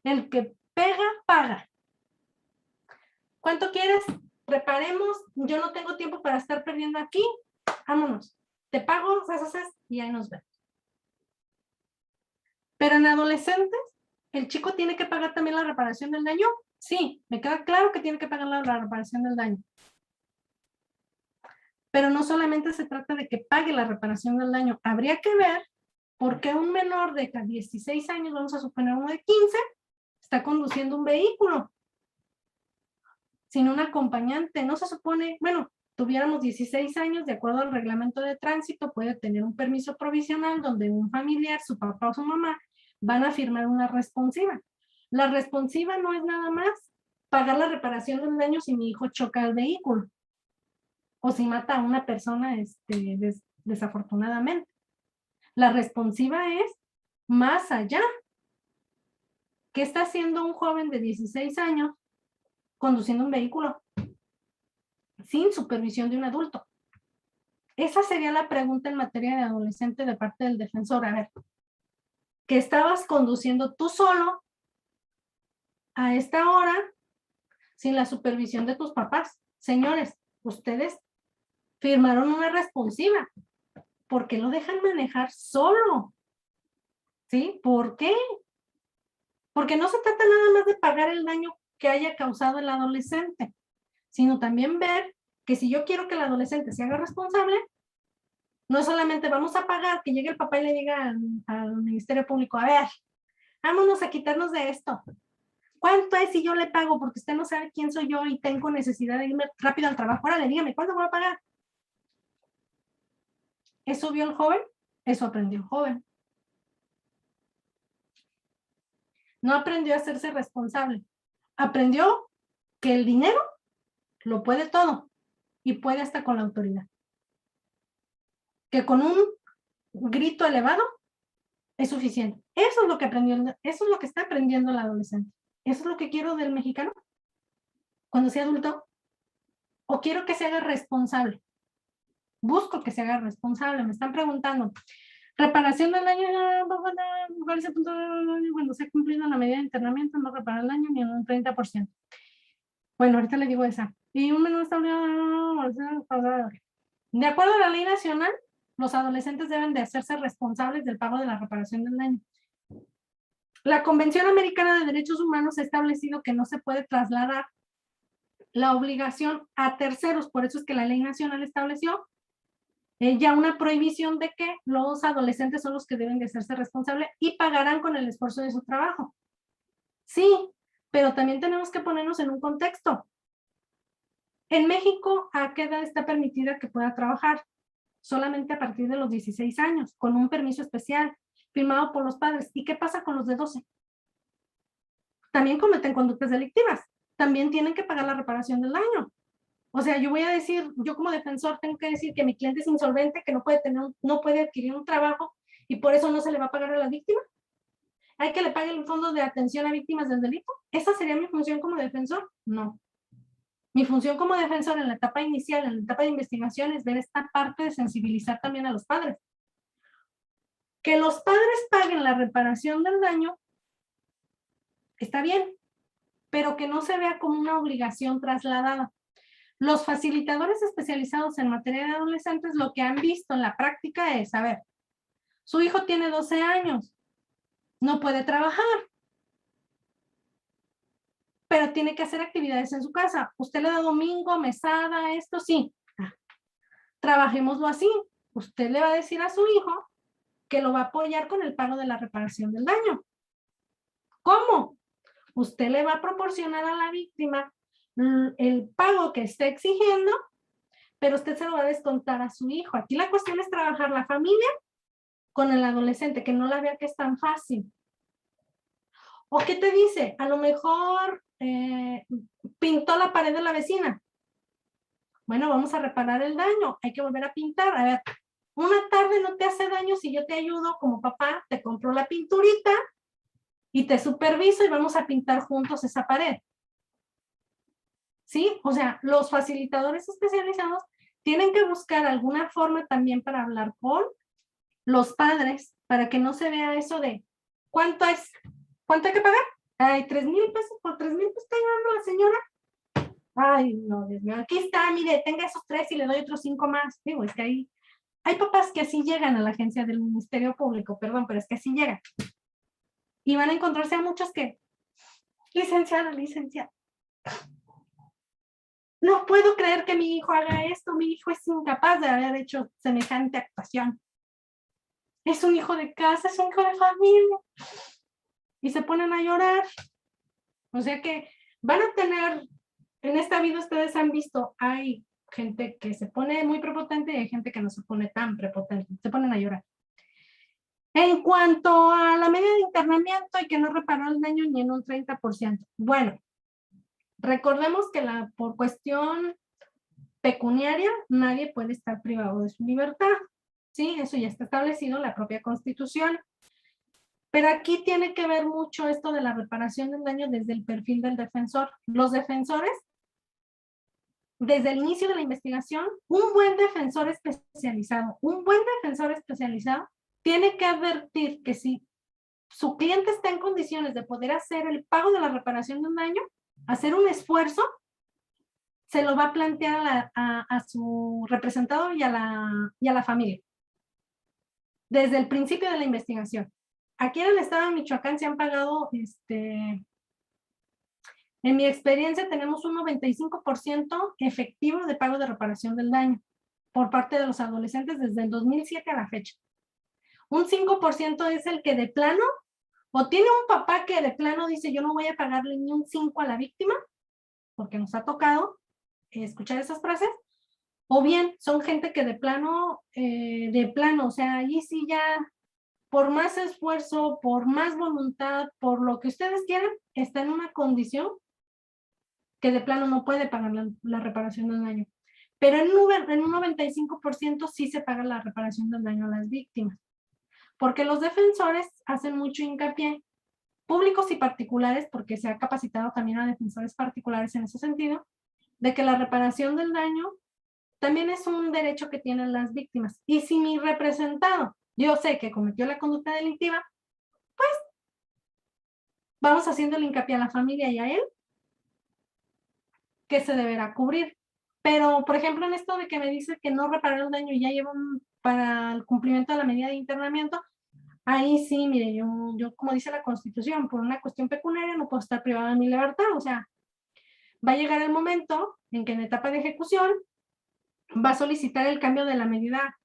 [SPEAKER 3] el que pega, paga. ¿Cuánto quieres? Reparemos. Yo no tengo tiempo para estar perdiendo aquí. Vámonos. Te pago, y ahí nos vemos. Pero en adolescentes, ¿el chico tiene que pagar también la reparación del daño? Sí, me queda claro que tiene que pagar la reparación del daño. Pero no solamente se trata de que pague la reparación del daño. Habría que ver por qué un menor de 16 años, vamos a suponer uno de 15, está conduciendo un vehículo sin un acompañante. No se supone, bueno, tuviéramos 16 años, de acuerdo al reglamento de tránsito, puede tener un permiso provisional donde un familiar, su papá o su mamá, van a firmar una responsiva. La responsiva no es nada más pagar la reparación del daño si mi hijo choca el vehículo o si mata a una persona desafortunadamente. La responsiva es más allá. ¿Qué está haciendo un joven de 16 años conduciendo un vehículo sin supervisión de un adulto? Esa sería la pregunta en materia de adolescente de parte del defensor. A ver, ¿que estabas conduciendo tú solo a esta hora sin la supervisión de tus papás? Señores, ustedes firmaron una responsiva. ¿Por qué lo dejan manejar solo? ¿Sí? ¿Por qué? Porque no se trata nada más de pagar el daño que haya causado el adolescente, sino también ver que si yo quiero que el adolescente se haga responsable, no solamente vamos a pagar que llegue el papá y le diga al Ministerio Público, a ver, vámonos a quitarnos de esto. ¿Cuánto es si yo le pago? Porque usted no sabe quién soy yo y tengo necesidad de irme rápido al trabajo. Órale, dígame, ¿cuánto voy a pagar? ¿Eso vio el joven? Eso aprendió el joven. No aprendió a hacerse responsable. Aprendió que el dinero lo puede todo y puede hasta con la autoridad. Que con un grito elevado es suficiente. Eso es lo que aprendió, eso es lo que está aprendiendo el adolescente. Eso es lo que quiero del mexicano cuando sea adulto. O quiero que se haga responsable. Busco que se haga responsable. Me están preguntando. Reparación del daño, cuando se ha cumplido la medida de internamiento, no reparar el daño ni en un 30%. Bueno, ahorita le digo esa. Y un menor está de acuerdo a la ley nacional, los adolescentes deben de hacerse responsables del pago de la reparación del daño. La Convención Americana de Derechos Humanos ha establecido que no se puede trasladar la obligación a terceros, por eso es que la ley nacional estableció ya una prohibición de que los adolescentes son los que deben de hacerse responsables y pagarán con el esfuerzo de su trabajo. Sí, pero también tenemos que ponernos en un contexto. En México, ¿a qué edad está permitida que pueda trabajar? Solamente a partir de los 16 años, con un permiso especial, firmado por los padres. ¿Y qué pasa con los de 12? También cometen conductas delictivas. También tienen que pagar la reparación del daño. O sea, yo voy a decir, yo como defensor tengo que decir que mi cliente es insolvente, que no puede adquirir un trabajo y por eso no se le va a pagar a la víctima. ¿Hay que le pague el fondo de atención a víctimas del delito? ¿Esa sería mi función como defensor? No. Mi función como defensor en la etapa inicial, en la etapa de investigación, es ver esta parte de sensibilizar también a los padres. Que los padres paguen la reparación del daño está bien, pero que no se vea como una obligación trasladada. Los facilitadores especializados en materia de adolescentes lo que han visto en la práctica es, a ver, su hijo tiene 12 años, no puede trabajar, pero tiene que hacer actividades en su casa. Usted le da domingo, mesada, esto sí. Trabajémoslo así. Usted le va a decir a su hijo que lo va a apoyar con el pago de la reparación del daño. ¿Cómo? Usted le va a proporcionar a la víctima el pago que esté exigiendo, pero usted se lo va a descontar a su hijo. Aquí la cuestión es trabajar la familia con el adolescente, que no la vea que es tan fácil. ¿O qué te dice? A lo mejor pintó la pared de la vecina. Bueno, vamos a reparar el daño. Hay que volver a pintar. A ver, una tarde no te hace daño si yo te ayudo como papá, te compro la pinturita y te superviso y vamos a pintar juntos esa pared. ¿Sí? O sea, los facilitadores especializados tienen que buscar alguna forma también para hablar con los padres, para que no se vea eso de ¿cuánto es? ¿Cuánto hay que pagar? Ay, 3,000 pesos, por 3,000 pesos está llevando la señora. Ay, no, Dios mío, aquí está, mire, tenga esos 3 y le doy otros 5 más. Digo, es que hay papás que así llegan a la agencia del Ministerio Público, perdón, pero es que así llegan. Y van a encontrarse a muchos que, licenciada, no puedo creer que mi hijo haga esto, mi hijo es incapaz de haber hecho semejante actuación. Es un hijo de casa, es un hijo de familia. Y se ponen a llorar. O sea que van a tener, en esta vida ustedes han visto, hay gente que se pone muy prepotente y hay gente que no se pone tan prepotente, se ponen a llorar. En cuanto a la medida de internamiento, hay que no reparar el daño ni en un 30%. Bueno, recordemos que por cuestión pecuniaria, nadie puede estar privado de su libertad. Sí, eso ya está establecido en la propia Constitución. Pero aquí tiene que ver mucho esto de la reparación del daño desde el perfil del defensor. Los defensores, desde el inicio de la investigación, un buen defensor especializado tiene que advertir que si su cliente está en condiciones de poder hacer el pago de la reparación de un daño, hacer un esfuerzo, se lo va a plantear a su representado y a la familia. Desde el principio de la investigación. Aquí en el estado de Michoacán se han pagado, en mi experiencia tenemos un 95% efectivo de pago de reparación del daño por parte de los adolescentes desde el 2007 a la fecha. Un 5% es el que de plano, o tiene un papá que de plano dice yo no voy a pagarle ni un 5 a la víctima, porque nos ha tocado escuchar esas frases, o bien son gente que de plano, o sea, allí sí ya, por más esfuerzo, por más voluntad, por lo que ustedes quieran, está en una condición que de plano no puede pagar la reparación del daño. Pero en un 95% sí se paga la reparación del daño a las víctimas. Porque los defensores hacen mucho hincapié, públicos y particulares, porque se ha capacitado también a defensores particulares en ese sentido, de que la reparación del daño también es un derecho que tienen las víctimas. Y si mi representado, yo sé que cometió la conducta delictiva, pues vamos haciéndole hincapié a la familia y a él que se deberá cubrir. Pero, por ejemplo, en esto de que me dice que no reparar el daño y ya llevan para el cumplimiento de la medida de internamiento, ahí sí, mire, yo como dice la Constitución, por una cuestión pecuniaria no puedo estar privada de mi libertad. O sea, va a llegar el momento en que en etapa de ejecución va a solicitar el cambio de la medida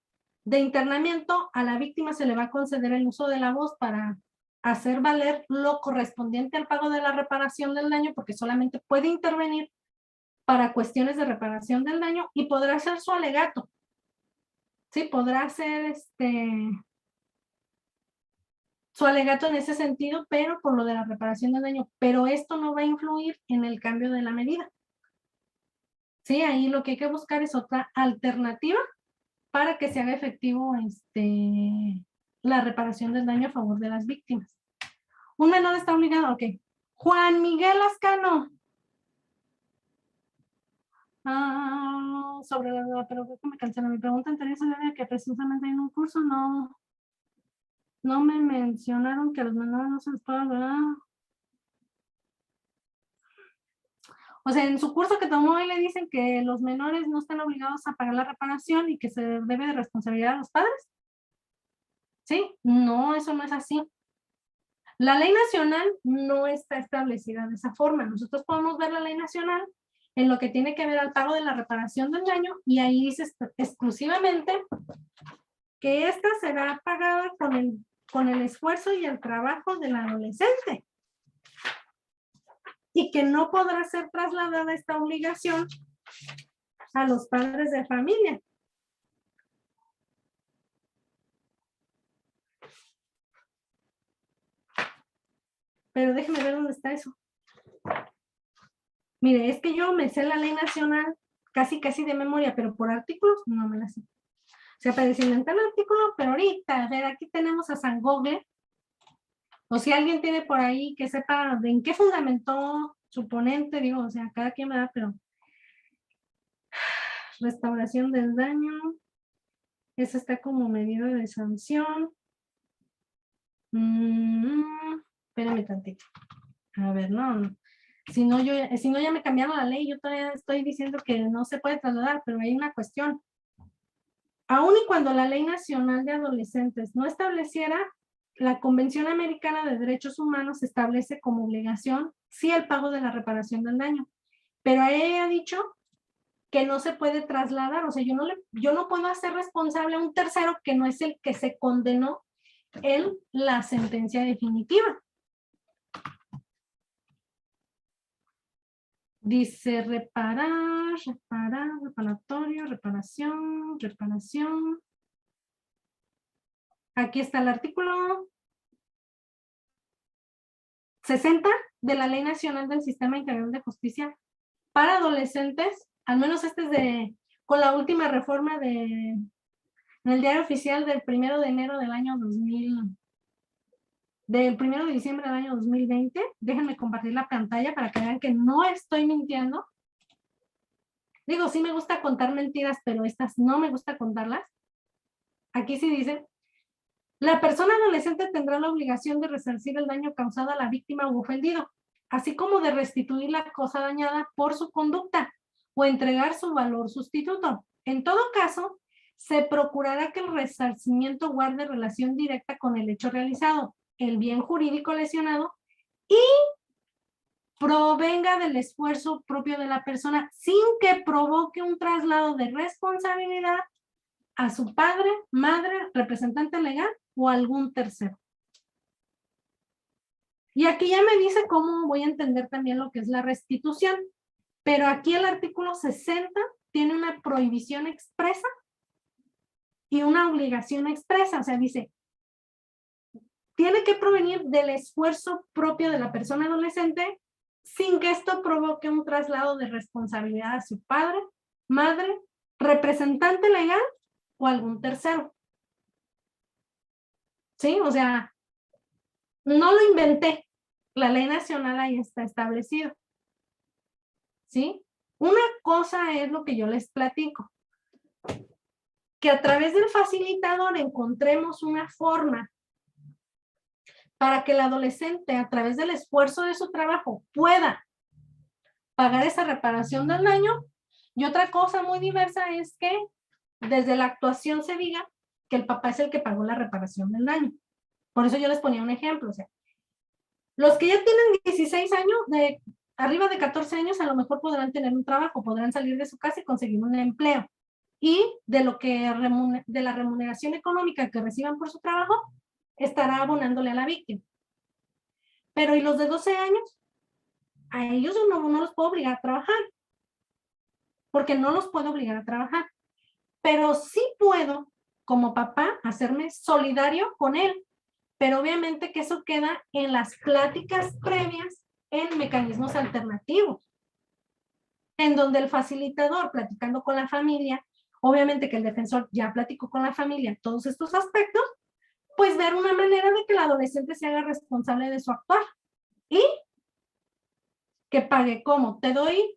[SPEAKER 3] de internamiento, a la víctima se le va a conceder el uso de la voz para hacer valer lo correspondiente al pago de la reparación del daño, porque solamente puede intervenir para cuestiones de reparación del daño y podrá hacer su alegato. Sí, podrá hacer su alegato en ese sentido, pero por lo de la reparación del daño. Pero esto no va a influir en el cambio de la medida. Sí, ahí lo que hay que buscar es otra alternativa para que se haga efectivo la reparación del daño a favor de las víctimas. Un menor está obligado, ok. Juan Miguel Lascano. Sobre la, pero creo que me cancela mi pregunta anterior, sobre que precisamente en un curso no me mencionaron que a los menores no se les puede hablar. O sea, en su curso que tomó hoy le dicen que los menores no están obligados a pagar la reparación y que se debe de responsabilidad a los padres. ¿Sí? No, eso no es así. La ley nacional no está establecida de esa forma. Nosotros podemos ver la ley nacional en lo que tiene que ver al pago de la reparación del daño y ahí dice exclusivamente que esta será pagada con el esfuerzo y el trabajo del adolescente y que no podrá ser trasladada esta obligación a los padres de familia. Pero déjeme ver dónde está eso. Mire, es que yo me sé la ley nacional casi de memoria, pero por artículos no me la sé. O sea, para inventar el artículo, pero ahorita, a ver, aquí tenemos a San Google. O si alguien tiene por ahí que sepa de en qué fundamentó su ponente, digo, o sea, cada quien me da, pero restauración del daño, esa está como medida de sanción. Espérame tantito. A ver, no. Si no, ya me cambiaron la ley, yo todavía estoy diciendo que no se puede trasladar, pero hay una cuestión. Aún y cuando la Ley Nacional de Adolescentes no estableciera, la Convención Americana de Derechos Humanos establece como obligación, sí, el pago de la reparación del daño. Pero ella ha dicho que no se puede trasladar, o sea, yo no puedo hacer responsable a un tercero que no es el que se condenó en la sentencia definitiva. Dice reparar, reparatorio, reparación. Aquí está el artículo 60 de la Ley Nacional del Sistema Integral de Justicia para adolescentes, al menos este es con la última reforma en el Diario Oficial del 1 de enero del año 2000, del 1 de diciembre del año 2020. Déjenme compartir la pantalla para que vean que no estoy mintiendo. Digo, sí me gusta contar mentiras, pero estas no me gusta contarlas. Aquí sí dice: la persona adolescente tendrá la obligación de resarcir el daño causado a la víctima u ofendido, así como de restituir la cosa dañada por su conducta o entregar su valor sustituto. En todo caso, se procurará que el resarcimiento guarde relación directa con el hecho realizado, el bien jurídico lesionado y provenga del esfuerzo propio de la persona sin que provoque un traslado de responsabilidad a su padre, madre, representante legal o algún tercero. Y aquí ya me dice cómo voy a entender también lo que es la restitución. Pero aquí el artículo 60 tiene una prohibición expresa y una obligación expresa. O sea, dice, tiene que provenir del esfuerzo propio de la persona adolescente sin que esto provoque un traslado de responsabilidad a su padre, madre, representante legal o algún tercero. ¿Sí? O sea, no lo inventé. La ley nacional ahí está establecido. ¿Sí? Una cosa es lo que yo les platico. Que a través del facilitador encontremos una forma para que el adolescente, a través del esfuerzo de su trabajo, pueda pagar esa reparación del daño. Y otra cosa muy diversa es que desde la actuación se diga que el papá es el que pagó la reparación del daño. Por eso yo les ponía un ejemplo. O sea, los que ya tienen 16 años, arriba de 14 años, a lo mejor podrán tener un trabajo, podrán salir de su casa y conseguir un empleo. Y de la remuneración económica que reciban por su trabajo, estará abonándole a la víctima. Pero ¿y los de 12 años? A ellos yo no los puedo obligar a trabajar, porque no los puedo obligar a trabajar. Pero sí puedo, como papá, hacerme solidario con él. Pero obviamente que eso queda en las pláticas previas en mecanismos alternativos, en donde el facilitador, platicando con la familia, obviamente que el defensor ya platicó con la familia todos estos aspectos, pues ver una manera de que el adolescente se haga responsable de su actuar y que pague. ¿Cómo? Te doy,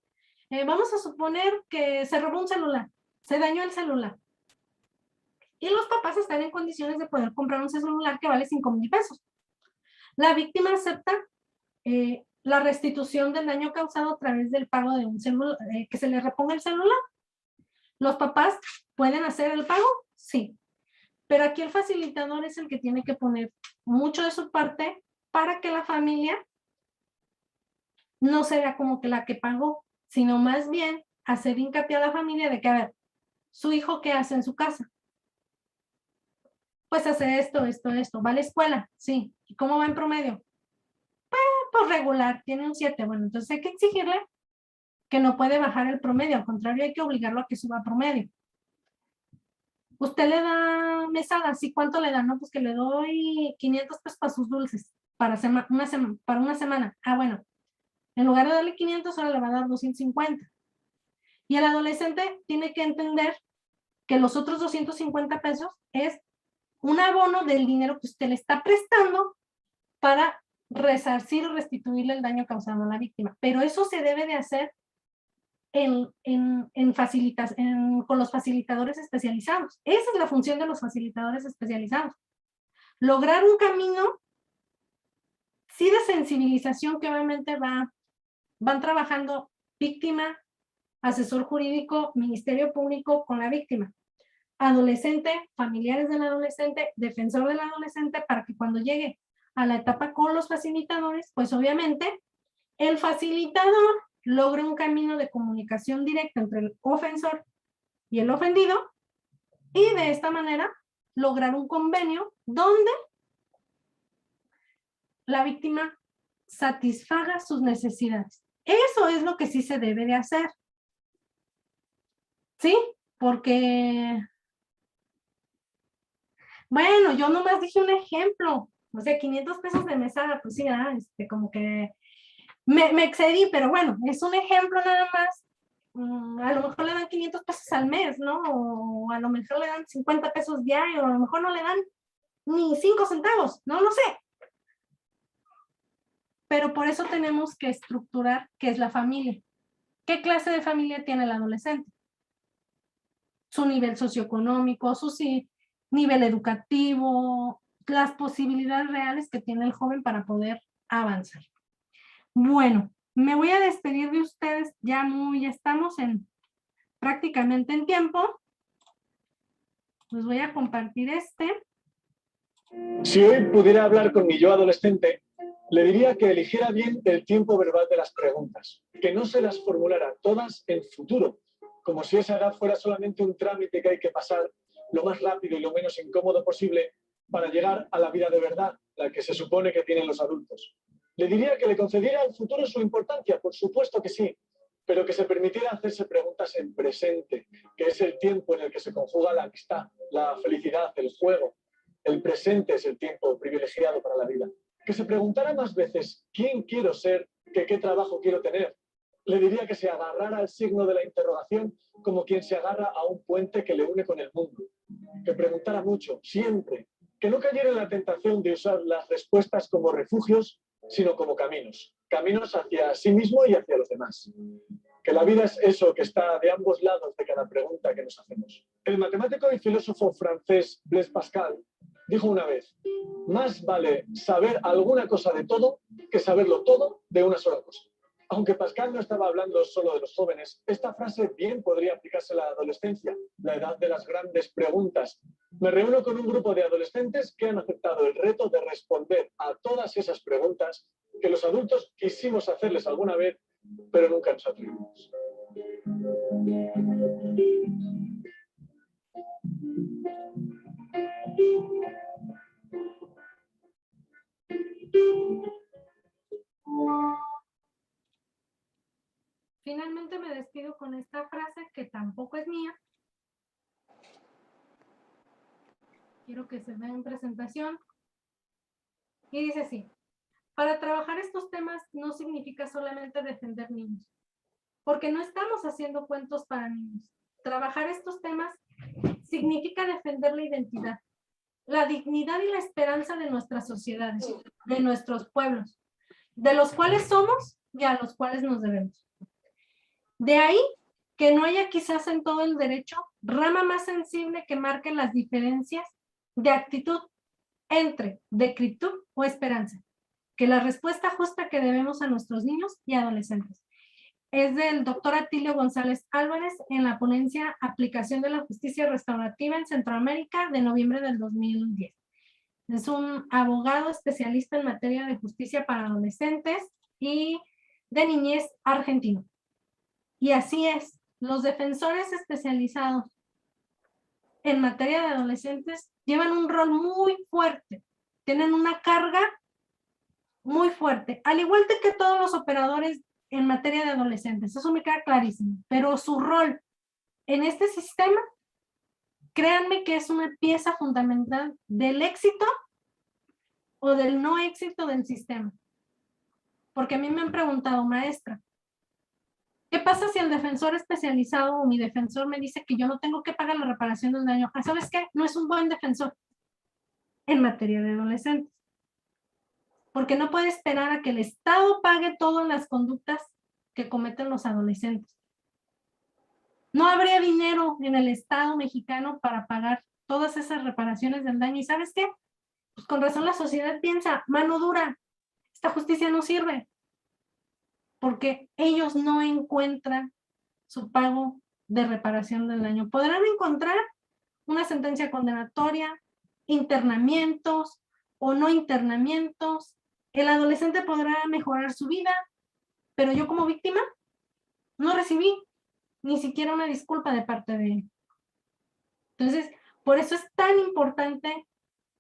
[SPEAKER 3] vamos a suponer que se robó un celular, se dañó el celular. Y los papás están en condiciones de poder comprar un celular que vale 5,000 pesos. La víctima acepta la restitución del daño causado a través del pago de un celular, que se le reponga el celular. ¿Los papás pueden hacer el pago? Sí. Pero aquí el facilitador es el que tiene que poner mucho de su parte para que la familia no sea como que la que pagó, sino más bien hacer hincapié a la familia de que, a ver, su hijo, ¿qué hace en su casa? Pues hace esto. ¿Va a la escuela? Sí. ¿Y cómo va en promedio? Pues regular, tiene un 7. Bueno, entonces hay que exigirle que no puede bajar el promedio, al contrario, hay que obligarlo a que suba promedio. Usted le da mesada, ¿sí? ¿Cuánto le da? No, pues que le doy 500 pesos para sus dulces, para una semana. Ah, bueno, en lugar de darle 500, ahora le va a dar 250. Y el adolescente tiene que entender que los otros 250 pesos es un abono del dinero que usted le está prestando para resarcir o restituirle el daño causado a la víctima. Pero eso se debe de hacer con los facilitadores especializados. Esa es la función de los facilitadores especializados. Lograr un camino, sí, de sensibilización que obviamente van trabajando víctima, asesor jurídico, ministerio público con la víctima, adolescente, familiares del adolescente, defensor del adolescente, para que cuando llegue a la etapa con los facilitadores, pues obviamente el facilitador logre un camino de comunicación directa entre el ofensor y el ofendido y de esta manera lograr un convenio donde la víctima satisfaga sus necesidades. Eso es lo que sí se debe de hacer. ¿Sí? Porque, bueno, yo nomás dije un ejemplo. O sea, 500 pesos de mesada, pues sí, como que me excedí, pero bueno, es un ejemplo nada más. A lo mejor le dan 500 pesos al mes, ¿no? O a lo mejor le dan 50 pesos diarios, o a lo mejor no le dan ni 5 centavos, no lo sé. Pero por eso tenemos que estructurar qué es la familia. ¿Qué clase de familia tiene el adolescente? Su nivel socioeconómico, su nivel educativo, las posibilidades reales que tiene el joven para poder avanzar. Bueno, me voy a despedir de ustedes, ya estamos prácticamente en tiempo. Les voy a compartir
[SPEAKER 7] Si hoy pudiera hablar con mi yo adolescente, le diría que eligiera bien el tiempo verbal de las preguntas, que no se las formulara todas en futuro, como si esa edad fuera solamente un trámite que hay que pasar lo más rápido y lo menos incómodo posible para llegar a la vida de verdad, la que se supone que tienen los adultos. Le diría que le concediera al futuro su importancia, por supuesto que sí, pero que se permitiera hacerse preguntas en presente, que es el tiempo en el que se conjuga la amistad, la felicidad, el juego. El presente es el tiempo privilegiado para la vida. Que se preguntara más veces quién quiero ser, que qué trabajo quiero tener. Le diría que se agarrara al signo de la interrogación como quien se agarra a un puente que le une con el mundo. Que preguntara mucho, siempre. Que no cayera en la tentación de usar las respuestas como refugios, sino como caminos. Caminos hacia sí mismo y hacia los demás. Que la vida es eso que está de ambos lados de cada pregunta que nos hacemos. El matemático y filósofo francés Blaise Pascal dijo una vez: más vale saber alguna cosa de todo que saberlo todo de una sola cosa. Aunque Pascal no estaba hablando solo de los jóvenes, esta frase bien podría aplicarse a la adolescencia, la edad de las grandes preguntas. Me reúno con un grupo de adolescentes que han aceptado el reto de responder a todas esas preguntas que los adultos quisimos hacerles alguna vez, pero nunca nos atrevimos.
[SPEAKER 3] con esta frase que tampoco es mía. Quiero que se vea en presentación. Y dice así: para trabajar estos temas no significa solamente defender niños, porque no estamos haciendo cuentos para niños. Trabajar estos temas significa defender la identidad, la dignidad y la esperanza de nuestras sociedades, de nuestros pueblos, de los cuales somos y a los cuales nos debemos. De ahí que no haya quizás en todo el derecho rama más sensible que marque las diferencias de actitud entre decrepitud o esperanza, que la respuesta justa que debemos a nuestros niños y adolescentes. Es del doctor Atilio González Álvarez en la ponencia Aplicación de la Justicia Restaurativa en Centroamérica de noviembre del 2010. Es un abogado especialista en materia de justicia para adolescentes y de niñez argentino. Y así es, los defensores especializados en materia de adolescentes llevan un rol muy fuerte, tienen una carga muy fuerte, al igual que todos los operadores en materia de adolescentes, eso me queda clarísimo, pero su rol en este sistema, créanme que es una pieza fundamental del éxito o del no éxito del sistema. Porque a mí me han preguntado, maestra, ¿qué pasa si el defensor especializado o mi defensor me dice que yo no tengo que pagar la reparación del daño? ¿Sabes qué? No es un buen defensor en materia de adolescentes. Porque no puede esperar a que el Estado pague todas las conductas que cometen los adolescentes. No habría dinero en el Estado mexicano para pagar todas esas reparaciones del daño. ¿Y sabes qué? Pues con razón la sociedad piensa, mano dura, esta justicia no sirve. Porque ellos no encuentran su pago de reparación del daño. Podrán encontrar una sentencia condenatoria, internamientos o no internamientos. El adolescente podrá mejorar su vida, pero yo como víctima no recibí ni siquiera una disculpa de parte de él. Entonces, por eso es tan importante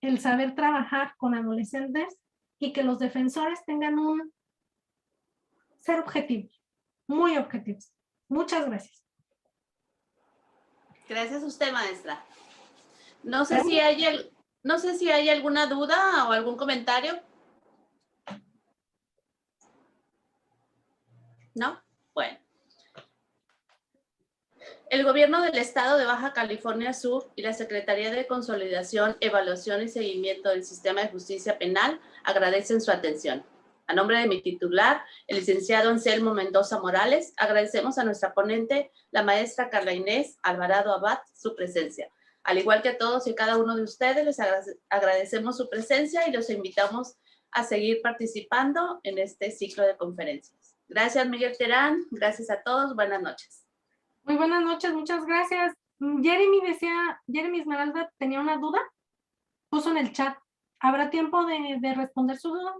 [SPEAKER 3] el saber trabajar con adolescentes y que los defensores tengan un ser objetivos, muy objetivos. Muchas gracias.
[SPEAKER 1] Gracias a usted, maestra. No sé si hay alguna duda o algún comentario. ¿No? Bueno. El Gobierno del Estado de Baja California Sur y la Secretaría de Consolidación, Evaluación y Seguimiento del Sistema de Justicia Penal agradecen su atención. A nombre de mi titular, el licenciado Anselmo Mendoza Morales, agradecemos a nuestra ponente, la maestra Carla Inés Alvarado Abad, su presencia. Al igual que a todos y cada uno de ustedes, les agradecemos su presencia y los invitamos a seguir participando en este ciclo de conferencias. Gracias, Miguel Terán. Gracias a todos. Buenas noches.
[SPEAKER 3] Muy buenas noches, muchas gracias. Jeremy Esmeralda tenía una duda, puso en el chat. ¿Habrá tiempo de responder su duda?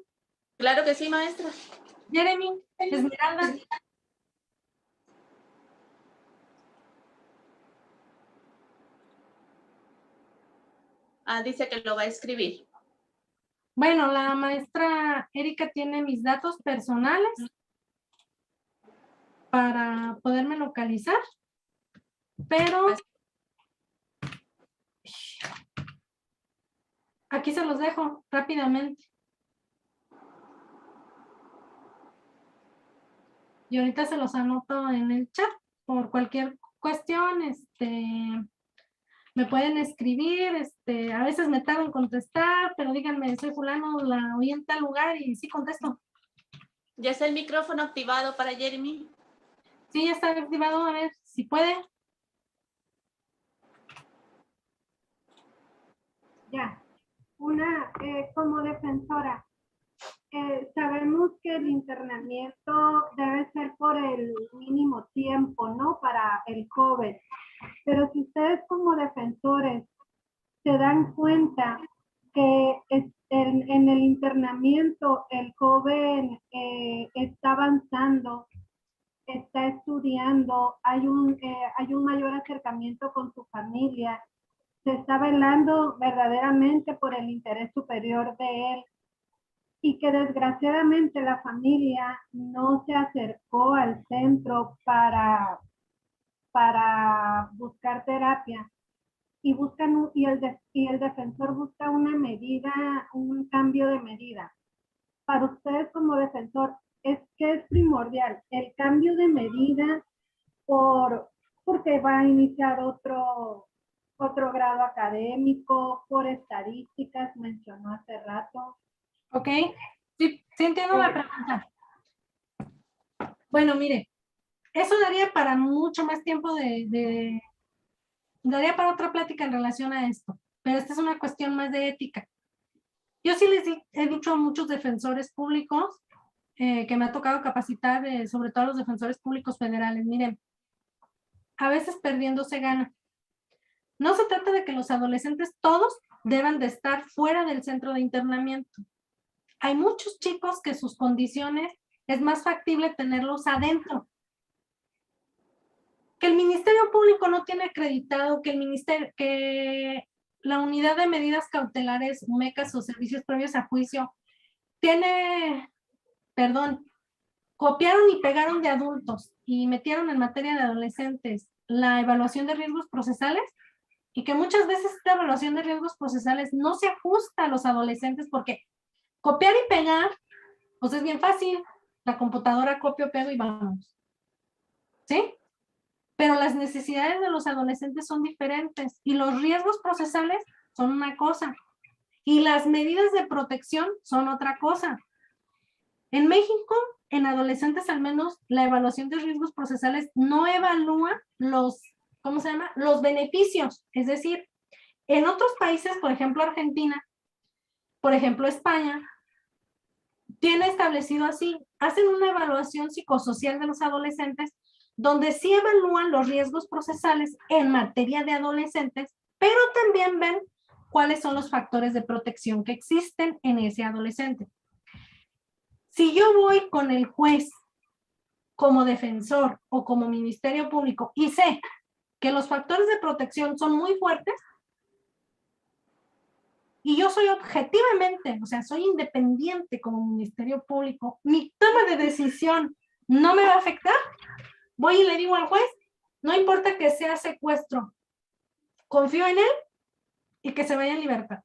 [SPEAKER 1] Claro que sí, maestra.
[SPEAKER 3] Jeremy Esmeralda.
[SPEAKER 1] Dice que lo va a escribir.
[SPEAKER 3] Bueno, la maestra Erika tiene mis datos personales para poderme localizar, pero aquí se los dejo rápidamente. Y ahorita se los anoto en el chat por cualquier cuestión, me pueden escribir, a veces me tardo en contestar, pero díganme, soy fulano, la oí en tal lugar y sí contesto.
[SPEAKER 1] ¿Ya está el micrófono activado para Jeremy?
[SPEAKER 3] Sí, ya está activado, a ver si puede.
[SPEAKER 8] Ya, como defensora, sabemos que el internamiento debe ser por el mínimo tiempo, ¿no? Para el joven. Pero si ustedes como defensores se dan cuenta que en el internamiento el joven está avanzando, está estudiando, hay un mayor acercamiento con su familia, se está velando verdaderamente por el interés superior de él y que desgraciadamente la familia no se acercó al centro para para buscar terapia y el defensor busca una medida, un cambio de medida. Para ustedes como defensor, ¿qué es primordial? ¿El cambio de medida porque va a iniciar otro grado académico, por estadísticas, mencionó hace rato?
[SPEAKER 3] Ok, sí entiendo la pregunta. Bueno, mire, eso daría para mucho más tiempo daría para otra plática en relación a esto, pero esta es una cuestión más de ética. Yo sí he dicho a muchos defensores públicos que me ha tocado capacitar, sobre todo a los defensores públicos federales, miren, a veces perdiendo se gana. No se trata de que los adolescentes todos deban de estar fuera del centro de internamiento. Hay muchos chicos que sus condiciones es más factible tenerlos adentro. Que el Ministerio Público no tiene acreditado que la unidad de medidas cautelares, MECAS o servicios previos a juicio, copiaron y pegaron de adultos y metieron en materia de adolescentes la evaluación de riesgos procesales, y que muchas veces esta evaluación de riesgos procesales no se ajusta a los adolescentes, porque copiar y pegar, pues es bien fácil. La computadora copio, pego y vamos. ¿Sí? Pero las necesidades de los adolescentes son diferentes y los riesgos procesales son una cosa y las medidas de protección son otra cosa. En México, en adolescentes al menos, la evaluación de riesgos procesales no evalúa los beneficios. Es decir, en otros países, por ejemplo Argentina, por ejemplo España, tiene establecido así, hacen una evaluación psicosocial de los adolescentes donde sí evalúan los riesgos procesales en materia de adolescentes, pero también ven cuáles son los factores de protección que existen en ese adolescente. Si yo voy con el juez como defensor o como Ministerio Público y sé que los factores de protección son muy fuertes, y yo soy objetivamente, o sea, soy independiente como Ministerio Público, mi toma de decisión no me va a afectar, voy y le digo al juez, no importa que sea secuestro, confío en él y que se vaya en libertad.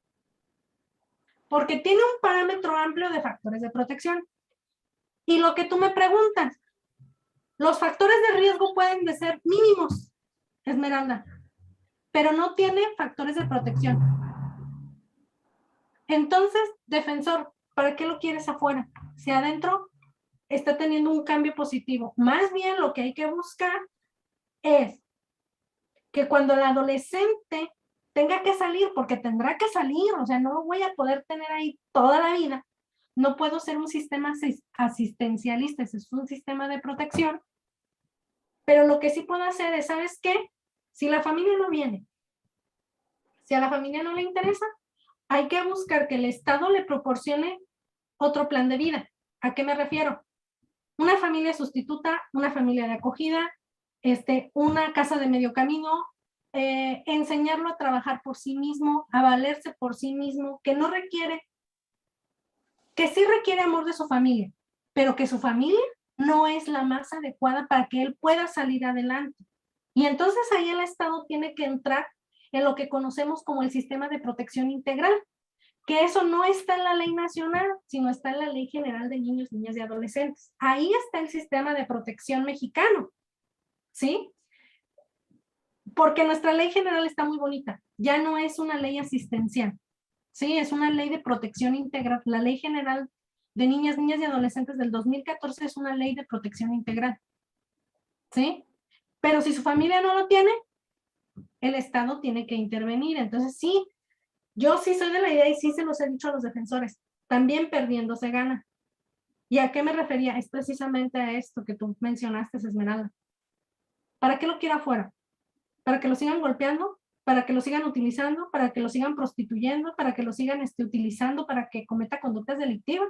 [SPEAKER 3] Porque tiene un parámetro amplio de factores de protección. Y lo que tú me preguntas, los factores de riesgo pueden de ser mínimos, Esmeralda, pero no tiene factores de protección. Entonces, defensor, ¿para qué lo quieres afuera? Si adentro está teniendo un cambio positivo. Más bien lo que hay que buscar es que cuando el adolescente tenga que salir, porque tendrá que salir, o sea, no lo voy a poder tener ahí toda la vida. No puedo ser un sistema asistencialista, es un sistema de protección. Pero lo que sí puedo hacer es, ¿sabes qué? Si la familia no viene, si a la familia no le interesa, hay que buscar que el Estado le proporcione otro plan de vida. ¿A qué me refiero? Una familia sustituta, una familia de acogida, una casa de medio camino, enseñarlo a trabajar por sí mismo, a valerse por sí mismo, que sí requiere amor de su familia, pero que su familia no es la más adecuada para que él pueda salir adelante. Y entonces ahí el Estado tiene que entrar en lo que conocemos como el sistema de protección integral, que eso no está en la ley nacional, sino está en la Ley General de Niños, Niñas y Adolescentes. Ahí está el sistema de protección mexicano, ¿sí? Porque nuestra ley general está muy bonita, ya no es una ley asistencial, ¿sí? Es una ley de protección integral. La Ley General de Niñas, Niñas y Adolescentes del 2014 es una ley de protección integral, ¿sí? Pero si su familia no lo tiene, el Estado tiene que intervenir. Entonces sí, yo sí soy de la idea y sí se los he dicho a los defensores, también perdiendo se gana. ¿Y a qué me refería? Es precisamente a esto que tú mencionaste, Esmeralda. ¿Para qué lo quiero afuera? ¿Para que lo sigan golpeando? ¿Para que lo sigan utilizando? ¿Para que lo sigan prostituyendo? ¿Para que lo sigan utilizando para que cometa conductas delictivas?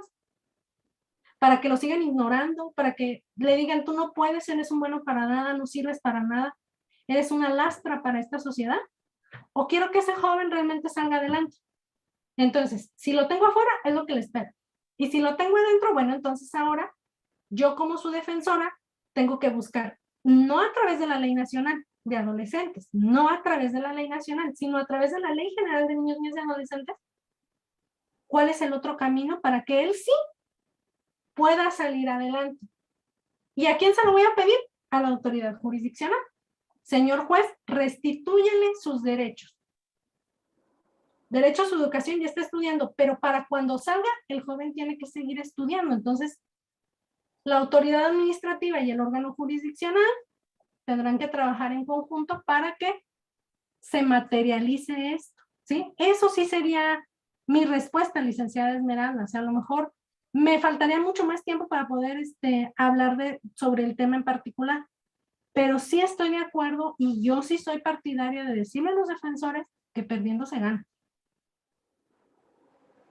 [SPEAKER 3] ¿Para que lo sigan ignorando? ¿Para que le digan, tú no puedes, eres un bueno para nada, no sirves para nada, eres una lastra para esta sociedad? ¿O quiero que ese joven realmente salga adelante? Entonces, si lo tengo afuera, es lo que le espero. Y si lo tengo adentro, bueno, entonces ahora yo como su defensora tengo que buscar, no a través de la ley nacional, de adolescentes, no a través de la ley nacional, sino a través de la Ley General de Niños, Niñas y Adolescentes. ¿Cuál es el otro camino para que él sí pueda salir adelante? ¿Y a quién se lo voy a pedir? A la autoridad jurisdiccional. Señor juez, restitúyele sus derechos. Derecho a su educación, ya está estudiando, pero para cuando salga, el joven tiene que seguir estudiando. Entonces, la autoridad administrativa y el órgano jurisdiccional tendrán que trabajar en conjunto para que se materialice esto, ¿sí? Eso sí sería mi respuesta, licenciada Esmeralda. O sea, a lo mejor me faltaría mucho más tiempo para poder hablar sobre el tema en particular, pero sí estoy de acuerdo y yo sí soy partidaria de decirle a los defensores que perdiendo se gana.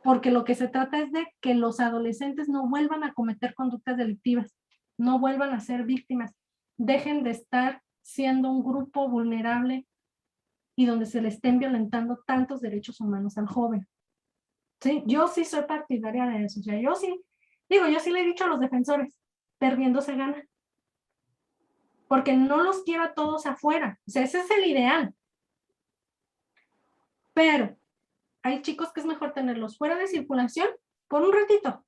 [SPEAKER 3] Porque lo que se trata es de que los adolescentes no vuelvan a cometer conductas delictivas, no vuelvan a ser víctimas, dejen de estar siendo un grupo vulnerable y donde se le estén violentando tantos derechos humanos al joven. Sí, yo sí soy partidaria de eso. O sea, yo sí le he dicho a los defensores, perdiendo se gana. Porque no los quiero a todos afuera. O sea, ese es el ideal. Pero hay chicos que es mejor tenerlos fuera de circulación por un ratito.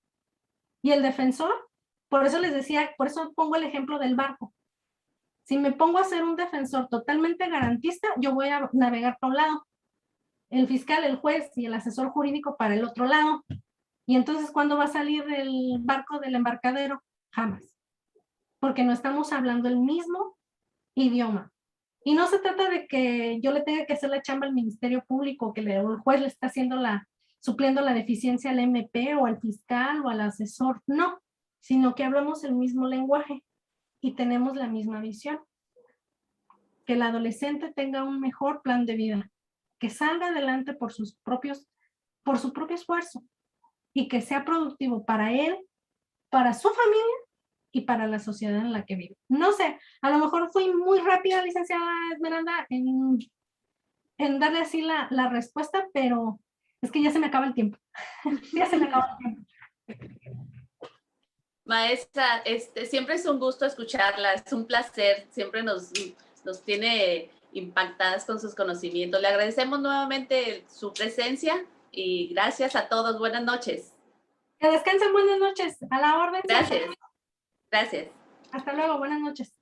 [SPEAKER 3] Y el defensor, por eso les decía, por eso pongo el ejemplo del barco. Si me pongo a ser un defensor totalmente garantista, yo voy a navegar para un lado. El fiscal, el juez y el asesor jurídico para el otro lado. Y entonces, ¿cuándo va a salir el barco del embarcadero? Jamás. Porque no estamos hablando el mismo idioma. Y no se trata de que yo le tenga que hacer la chamba al Ministerio Público, que el juez le está supliendo la deficiencia al MP o al fiscal o al asesor. No, sino que hablamos el mismo lenguaje y tenemos la misma visión. Que el adolescente tenga un mejor plan de vida, que salga adelante por su propio esfuerzo y que sea productivo para él, para su familia y para la sociedad en la que vive. No sé, a lo mejor fui muy rápida, licenciada Esmeralda, en darle así la respuesta, pero es que ya se me acaba el tiempo. Ya se me acaba el tiempo.
[SPEAKER 1] Maestra, siempre es un gusto escucharla, es un placer, siempre nos tiene impactadas con sus conocimientos. Le agradecemos nuevamente su presencia y gracias a todos. Buenas noches.
[SPEAKER 3] Que descansen, buenas noches. A la orden.
[SPEAKER 1] Gracias. Gracias.
[SPEAKER 3] Hasta luego, buenas noches.